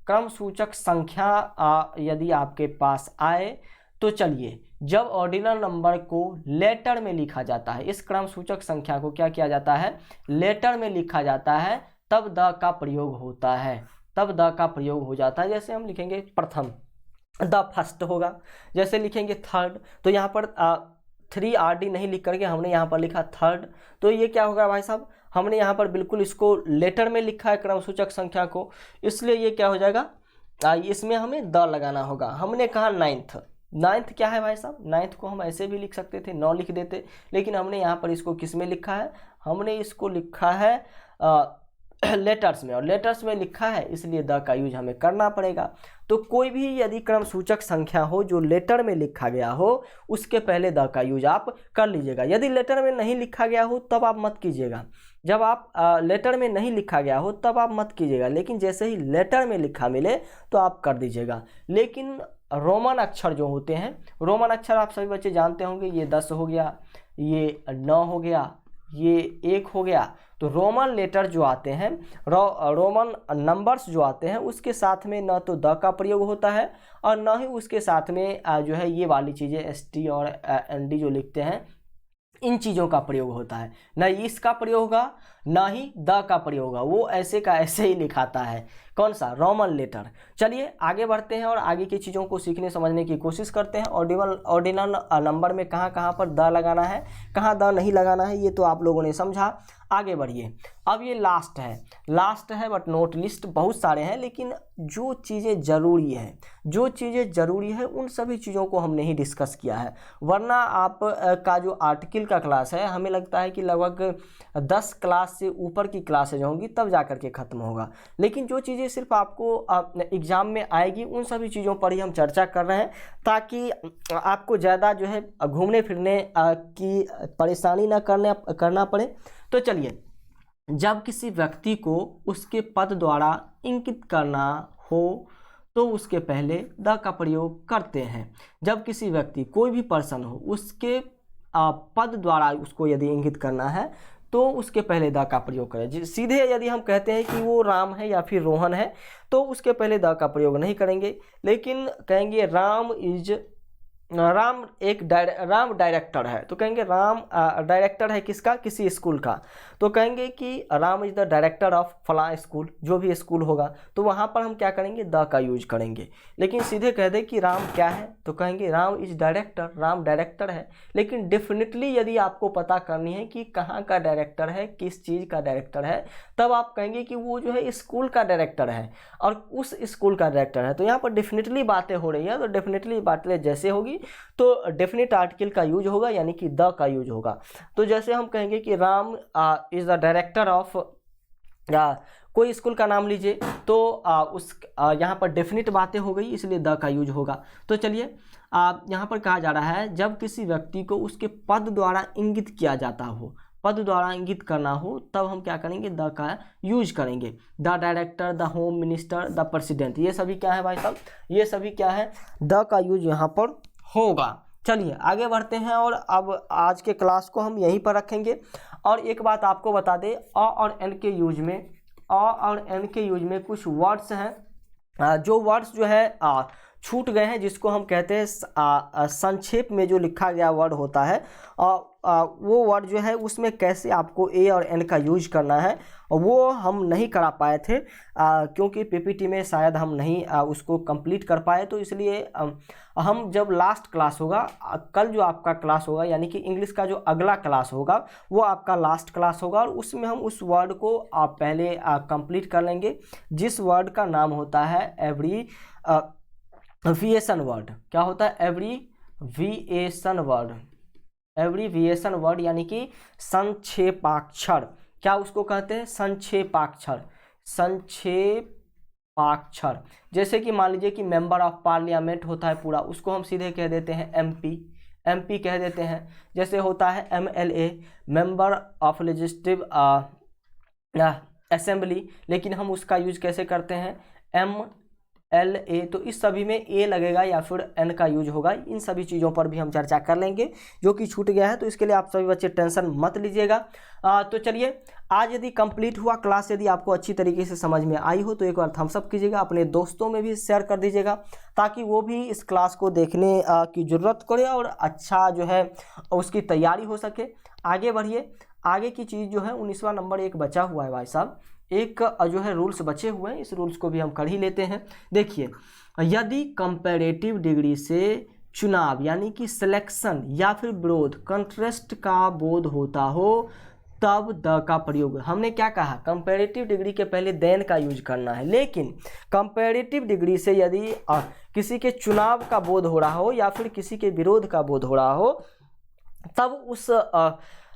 क्रम सूचक संख्या यदि आपके पास आए तो चलिए, जब ऑर्डिनल नंबर को लेटर में लिखा जाता है, इस क्रम सूचक संख्या को क्या किया जाता है? लेटर में लिखा जाता है, तब द का प्रयोग होता है। तब द का प्रयोग हो जाता है। जैसे हम लिखेंगे प्रथम, द फर्स्ट होगा। जैसे लिखेंगे थर्ड, तो यहाँ पर 3rd नहीं लिख करके हमने यहाँ पर लिखा थर्ड, तो ये क्या होगा भाई साहब, हमने यहाँ पर बिल्कुल इसको लेटर में लिखा है क्रमसूचक संख्या को, इसलिए ये क्या हो जाएगा, इसमें हमें द लगाना होगा। हमने कहा नाइन्थ क्या है भाई साहब, नाइन्थ को हम ऐसे भी लिख सकते थे, 9 लिख देते, लेकिन हमने यहाँ पर इसको किस में लिखा है, हमने इसको लिखा है लेटर्स में, और लेटर्स में लिखा है इसलिए द का यूज हमें करना पड़ेगा। तो कोई भी यदि क्रमसूचक संख्या हो जो लेटर में लिखा गया हो, उसके पहले द का यूज आप कर लीजिएगा। यदि लेटर में नहीं लिखा गया हो तब आप मत कीजिएगा, जब आप लेटर में नहीं लिखा गया हो तब आप मत कीजिएगा, लेकिन जैसे ही लेटर में लिखा मिले तो आप कर दीजिएगा। लेकिन रोमन अक्षर जो होते हैं, रोमन अक्षर आप सभी बच्चे जानते होंगे, ये 10 हो गया, ये 9 हो गया, ये 1 हो गया। तो रोमन लेटर जो आते हैं, रोमन नंबर्स जो आते हैं, उसके साथ में न तो द का प्रयोग होता है और न ही उसके साथ में जो है ये वाली चीज़ें ST और ND जो लिखते हैं, इन चीज़ों का प्रयोग होता है। न इसका प्रयोग होगा ना ही द का प्रयोग होगा, वो ऐसे का ऐसे ही लिखाता है। कौन सा, रोमन लेटर। चलिए आगे बढ़ते हैं और आगे की चीज़ों को सीखने समझने की कोशिश करते हैं। ऑर्डिनल नंबर में कहाँ कहाँ पर द लगाना है, कहाँ द नहीं लगाना है, ये तो आप लोगों ने समझा। आगे बढ़िए, अब ये लास्ट है बट नोट लिस्ट बहुत सारे हैं, लेकिन जो चीज़ें ज़रूरी है उन सभी चीज़ों को हमने ही डिस्कस किया है। वरना आप का जो आर्टिकल का क्लास है, हमें लगता है कि लगभग 10 क्लास से ऊपर की क्लासेज होंगी तब जा करके ख़त्म होगा, लेकिन जो चीज़ें सिर्फ आपको एग्ज़ाम में आएगी उन सभी चीज़ों पर ही हम चर्चा कर रहे हैं, ताकि आपको ज़्यादा जो है घूमने फिरने की परेशानी ना करना पड़े। तो चलिए, जब किसी व्यक्ति को उसके पद द्वारा इंगित करना हो तो उसके पहले द का प्रयोग करते हैं। जब किसी व्यक्ति, कोई भी पर्सन हो, उसके पद द्वारा उसको यदि इंगित करना है तो उसके पहले द का प्रयोग करें। सीधे यदि हम कहते हैं कि वो राम है या फिर रोहन है तो उसके पहले द का प्रयोग नहीं करेंगे, लेकिन कहेंगे राम डायरेक्टर है, तो कहेंगे राम डायरेक्टर है किसका, किसी स्कूल का, तो कहेंगे कि Ram is the director of फलां स्कूल, जो भी स्कूल होगा, तो वहाँ पर हम क्या करेंगे, द का यूज करेंगे। लेकिन सीधे कह दे कि राम क्या है तो कहेंगे Ram is director, Ram director है। लेकिन डेफिनेटली यदि आपको पता करनी है कि कहाँ का डायरेक्टर है, किस चीज़ का डायरेक्टर है, तब आप कहेंगे कि वो जो है स्कूल का डायरेक्टर है और उस स्कूल का डायरेक्टर है। तो यहाँ पर डेफिनेटली बातें हो रही है, तो डेफिनेटली बातें जैसे होगी तो डेफिनेट आर्टिकल का यूज होगा, यानी कि द का यूज होगा। तो जैसे हम कहेंगे कि Ram is the director of कोई स्कूल का नाम लीजिए, तो यहाँ पर डेफिनेट बातें हो गई, इसलिए द का यूज होगा। तो चलिए, यहाँ पर कहा जा रहा है जब किसी व्यक्ति को उसके पद द्वारा इंगित किया जाता हो, पद द्वारा इंगित करना हो, तब हम क्या करेंगे, द का यूज करेंगे। The director, the home minister, the president, ये सभी क्या है भाई साहब, ये सभी क्या है, द का यूज यहाँ पर होगा। चलिए आगे बढ़ते हैं और अब आज के क्लास को हम यहीं पर रखेंगे। और एक बात आपको बता दें, अ और एन के यूज में कुछ वर्ड्स हैं, जो वर्ड्स जो है छूट गए हैं, जिसको हम कहते हैं संक्षेप में जो लिखा गया वर्ड होता है, वो वर्ड जो है उसमें कैसे आपको ए और एन का यूज करना है वो हम नहीं करा पाए थे, क्योंकि पीपीटी में शायद हम नहीं उसको कंप्लीट कर पाए। तो इसलिए हम जब लास्ट क्लास होगा, कल जो आपका क्लास होगा, यानी कि इंग्लिश का जो अगला क्लास होगा वो आपका लास्ट क्लास होगा, और उसमें हम उस वर्ड को पहले कंप्लीट कर लेंगे, जिस वर्ड का नाम होता है एब्रीविएशन वर्ड। क्या होता है, एब्रीविएशन वर्ड, यानी कि संक्षेपाक्षर। क्या उसको कहते हैं, संक्षेपाक्षर। जैसे कि मान लीजिए कि मेंबर ऑफ पार्लियामेंट होता है पूरा, उसको हम सीधे कह देते हैं एमपी कह देते हैं। जैसे होता है MLA, member of legislative assembly, लेकिन हम उसका यूज कैसे करते हैं, MLA। तो इस सभी में ए लगेगा या फिर एन का यूज होगा। इन सभी चीज़ों पर भी हम चर्चा कर लेंगे, जो कि छूट गया है, तो इसके लिए आप सभी बच्चे टेंशन मत लीजिएगा। तो चलिए, आज यदि कंप्लीट हुआ क्लास, यदि आपको अच्छी तरीके से समझ में आई हो तो एक बार थम्स अप कीजिएगा, अपने दोस्तों में भी शेयर कर दीजिएगा, ताकि वो भी इस क्लास को देखने की ज़रूरत करे और अच्छा जो है उसकी तैयारी हो सके। आगे बढ़िए, आगे की चीज़ जो है 19वां नंबर एक बचा हुआ है भाई साहब, एक जो है रूल्स बचे हुए हैं, इस रूल्स को भी हम कर ही लेते हैं। देखिए, यदि कंपैरेटिव डिग्री से चुनाव यानी कि सिलेक्शन या फिर विरोध कंट्रास्ट का बोध होता हो तब द का प्रयोग। हमने क्या कहा, कंपैरेटिव डिग्री के पहले देन का यूज करना है, लेकिन कंपैरेटिव डिग्री से यदि किसी के चुनाव का बोध हो रहा हो या फिर किसी के विरोध का बोध हो रहा हो तब उस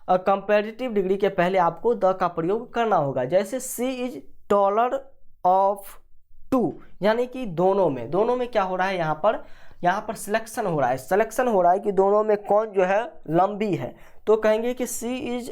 कंपैरेटिव डिग्री के पहले आपको द का प्रयोग करना होगा। जैसे सी इज टॉलर ऑफ टू, यानी कि दोनों में क्या हो रहा है, यहाँ पर सिलेक्शन हो रहा है, कि दोनों में कौन जो है लंबी है, तो कहेंगे कि she is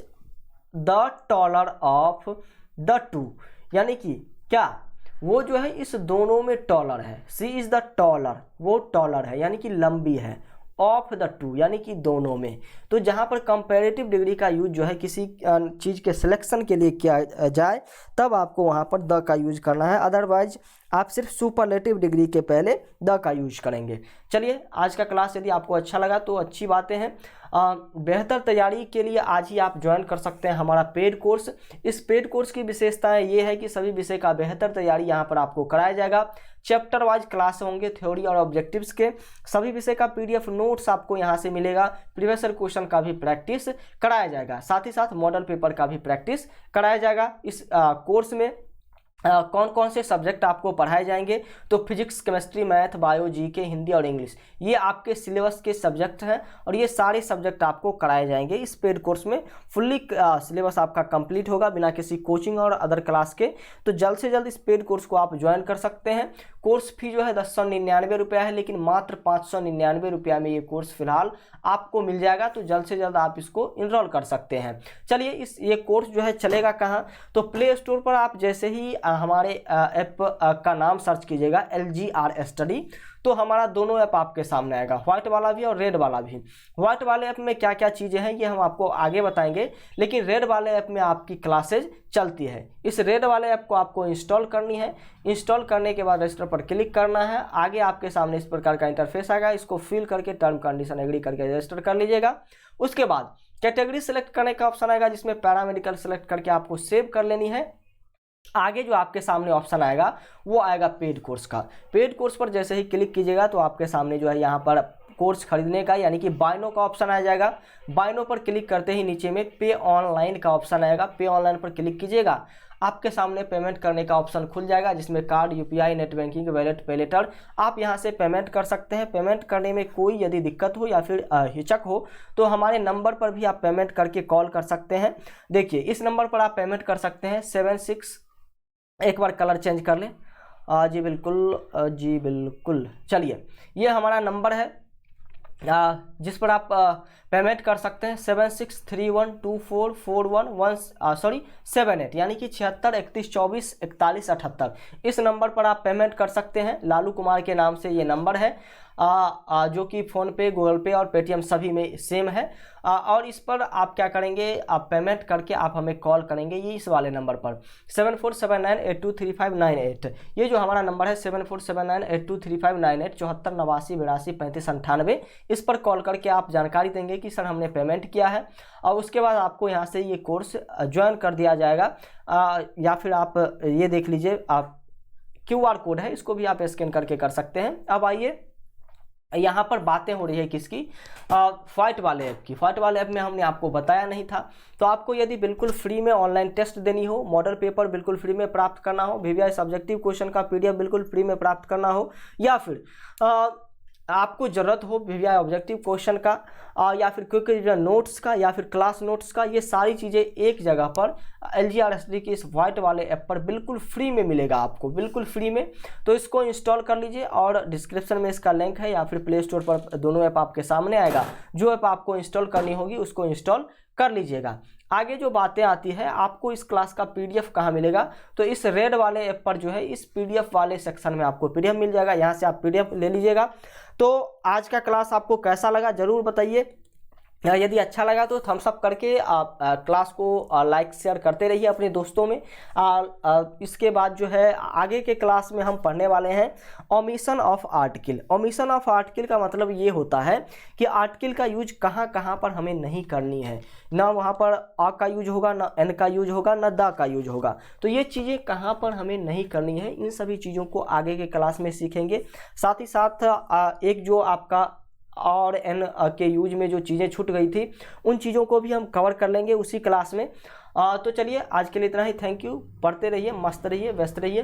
the taller of the two, यानी कि क्या वो जो है इस दोनों में टॉलर है। सी इज द टॉलर, वो टॉलर है यानी कि लंबी है, ऑफ द टू यानी कि दोनों में। तो जहाँ पर कंपैरेटिव डिग्री का यूज जो है किसी चीज़ के सिलेक्शन के लिए किया जाए तब आपको वहाँ पर द का यूज करना है, अदरवाइज आप सिर्फ सुपरलेटिव डिग्री के पहले द का यूज करेंगे। चलिए, आज का क्लास यदि आपको अच्छा लगा तो अच्छी बातें हैं। बेहतर तैयारी के लिए आज ही आप ज्वाइन कर सकते हैं हमारा पेड कोर्स। इस पेड कोर्स की विशेषताएं ये है कि सभी विषय का बेहतर तैयारी यहाँ पर आपको कराया जाएगा। चैप्टर वाइज क्लास होंगे, थ्योरी और ऑब्जेक्टिव्स के। सभी विषय का पीडीएफ नोट्स आपको यहाँ से मिलेगा। प्रीवियस ईयर क्वेश्चन का भी प्रैक्टिस कराया जाएगा, साथ ही साथ मॉडल पेपर का भी प्रैक्टिस कराया जाएगा। इस कोर्स में कौन कौन से सब्जेक्ट आपको पढ़ाए जाएंगे, तो physics, chemistry, math, bio, GK, Hindi और इंग्लिश, ये आपके सिलेबस के सब्जेक्ट हैं और ये सारे सब्जेक्ट आपको कराए जाएंगे इस पेड कोर्स में। फुल्ली सिलेबस आपका कंप्लीट होगा बिना किसी कोचिंग और अदर क्लास के। तो जल्द से जल्द इस पेड कोर्स को आप ज्वाइन कर सकते हैं। कोर्स फी जो है 1099 रुपया है, लेकिन मात्र 599 रुपया में ये कोर्स फिलहाल आपको मिल जाएगा। तो जल्द से जल्द आप इसको इनरोल कर सकते हैं। चलिए, ये कोर्स जो है चलेगा कहाँ, तो प्ले स्टोर पर आप जैसे ही हमारे ऐप का नाम सर्च कीजिएगा LGR स्टडी, तो हमारा दोनों ऐप आपके सामने आएगा, व्हाइट वाला भी और रेड वाला भी। व्हाइट वाले ऐप में क्या क्या चीज़ें हैं ये हम आपको आगे बताएंगे, लेकिन रेड वाले ऐप में आपकी क्लासेज चलती है। इस रेड वाले ऐप को आपको इंस्टॉल करनी है। इंस्टॉल करने के बाद रजिस्टर पर क्लिक करना है। आगे आपके सामने इस प्रकार का इंटरफेस आएगा, इसको फिल करके टर्म कंडीशन एग्री करके रजिस्टर कर लीजिएगा। उसके बाद कैटेगरी सेलेक्ट करने का ऑप्शन आएगा, जिसमें पैरामेडिकल सेलेक्ट करके आपको सेव कर लेनी है। आगे जो आपके सामने ऑप्शन आएगा वो आएगा पेड कोर्स का। पेड कोर्स पर जैसे ही क्लिक कीजिएगा तो आपके सामने जो है यहाँ पर कोर्स खरीदने का यानी कि बायनो का ऑप्शन आ जाएगा। बायनो पर क्लिक करते ही नीचे में पे ऑनलाइन का ऑप्शन आएगा। पे ऑनलाइन पर क्लिक कीजिएगा, आपके सामने पेमेंट करने का ऑप्शन खुल जाएगा, जिसमें card, UPI, net banking, wallet, पे लेटर आप यहां से पेमेंट कर सकते हैं। पेमेंट करने में कोई यदि दिक्कत हो या फिर हिचक हो तो हमारे नंबर पर भी आप पेमेंट करके कॉल कर सकते हैं। देखिए, इस नंबर पर आप पेमेंट कर सकते हैं 76, एक बार कलर चेंज कर लें, जी बिल्कुल। चलिए, ये हमारा नंबर है जिस पर आप पेमेंट कर सकते हैं 7631244178, यानी कि 76 31 24 41 78। इस नंबर पर आप पेमेंट कर सकते हैं। लालू कुमार के नाम से ये नंबर है, जो कि फ़ोनपे, गूगल पे और पेटीएम सभी में सेम है। और इस पर आप क्या करेंगे, आप पेमेंट करके आप हमें कॉल करेंगे ये इस वाले नंबर पर 7479823598। ये जो हमारा नंबर है 7479823598, 74 89 82 35 98। इस पर कॉल करके आप जानकारी देंगे कि सर हमने पेमेंट किया है, और उसके बाद आपको यहाँ से ये कोर्स ज्वाइन कर दिया जाएगा। या फिर आप ये देख लीजिए, आप QR कोड है, इसको भी आप स्कैन करके कर सकते हैं। अब आइए, यहाँ पर बातें हो रही है किसकी, व्हाइट वाले ऐप की। व्हाइट वाले ऐप में हमने आपको बताया नहीं था। तो आपको यदि बिल्कुल फ्री में ऑनलाइन टेस्ट देनी हो, मॉडल पेपर बिल्कुल फ्री में प्राप्त करना हो, VVI सब्जेक्टिव क्वेश्चन का PDF बिल्कुल फ्री में प्राप्त करना हो, या फिर आपको ज़रूरत हो VVI ऑब्जेक्टिव क्वेश्चन का या फिर क्विक रिवीजन नोट्स का या फिर क्लास नोट्स का, ये सारी चीज़ें एक जगह पर LGR स्टडी की इस व्हाइट वाले ऐप पर बिल्कुल फ्री में मिलेगा आपको, बिल्कुल फ्री में। तो इसको इंस्टॉल कर लीजिए और डिस्क्रिप्शन में इसका लिंक है, या फिर प्ले स्टोर पर दोनों ऐप आपके सामने आएगा। जो ऐप आपको इंस्टॉल करनी होगी उसको इंस्टॉल कर लीजिएगा। आगे जो बातें आती है, आपको इस क्लास का PDF कहाँ मिलेगा, तो इस रेड वाले ऐप पर जो है इस PDF वाले सेक्शन में आपको PDF मिल जाएगा, यहाँ से आप PDF ले लीजिएगा। तो आज का क्लास आपको कैसा लगा ज़रूर बताइए। यदि अच्छा लगा तो थम्स अप करके आप क्लास को लाइक शेयर करते रहिए अपने दोस्तों में। इसके बाद जो है आगे के क्लास में हम पढ़ने वाले हैं omission of article. Omission of article का मतलब ये होता है कि आर्टिकल का यूज कहाँ कहाँ पर हमें नहीं करनी है, ना वहाँ पर आ का यूज होगा, ना एन का यूज होगा, ना द का यूज होगा। तो ये चीज़ें कहाँ पर हमें नहीं करनी है, इन सभी चीज़ों को आगे के क्लास में सीखेंगे। साथ ही साथ एक जो आपका और एन के यूज में जो चीज़ें छूट गई थी उन चीज़ों को भी हम कवर कर लेंगे उसी क्लास में। तो चलिए आज के लिए इतना ही। Thank you. पढ़ते रहिए, मस्त रहिए, व्यस्त रहिए।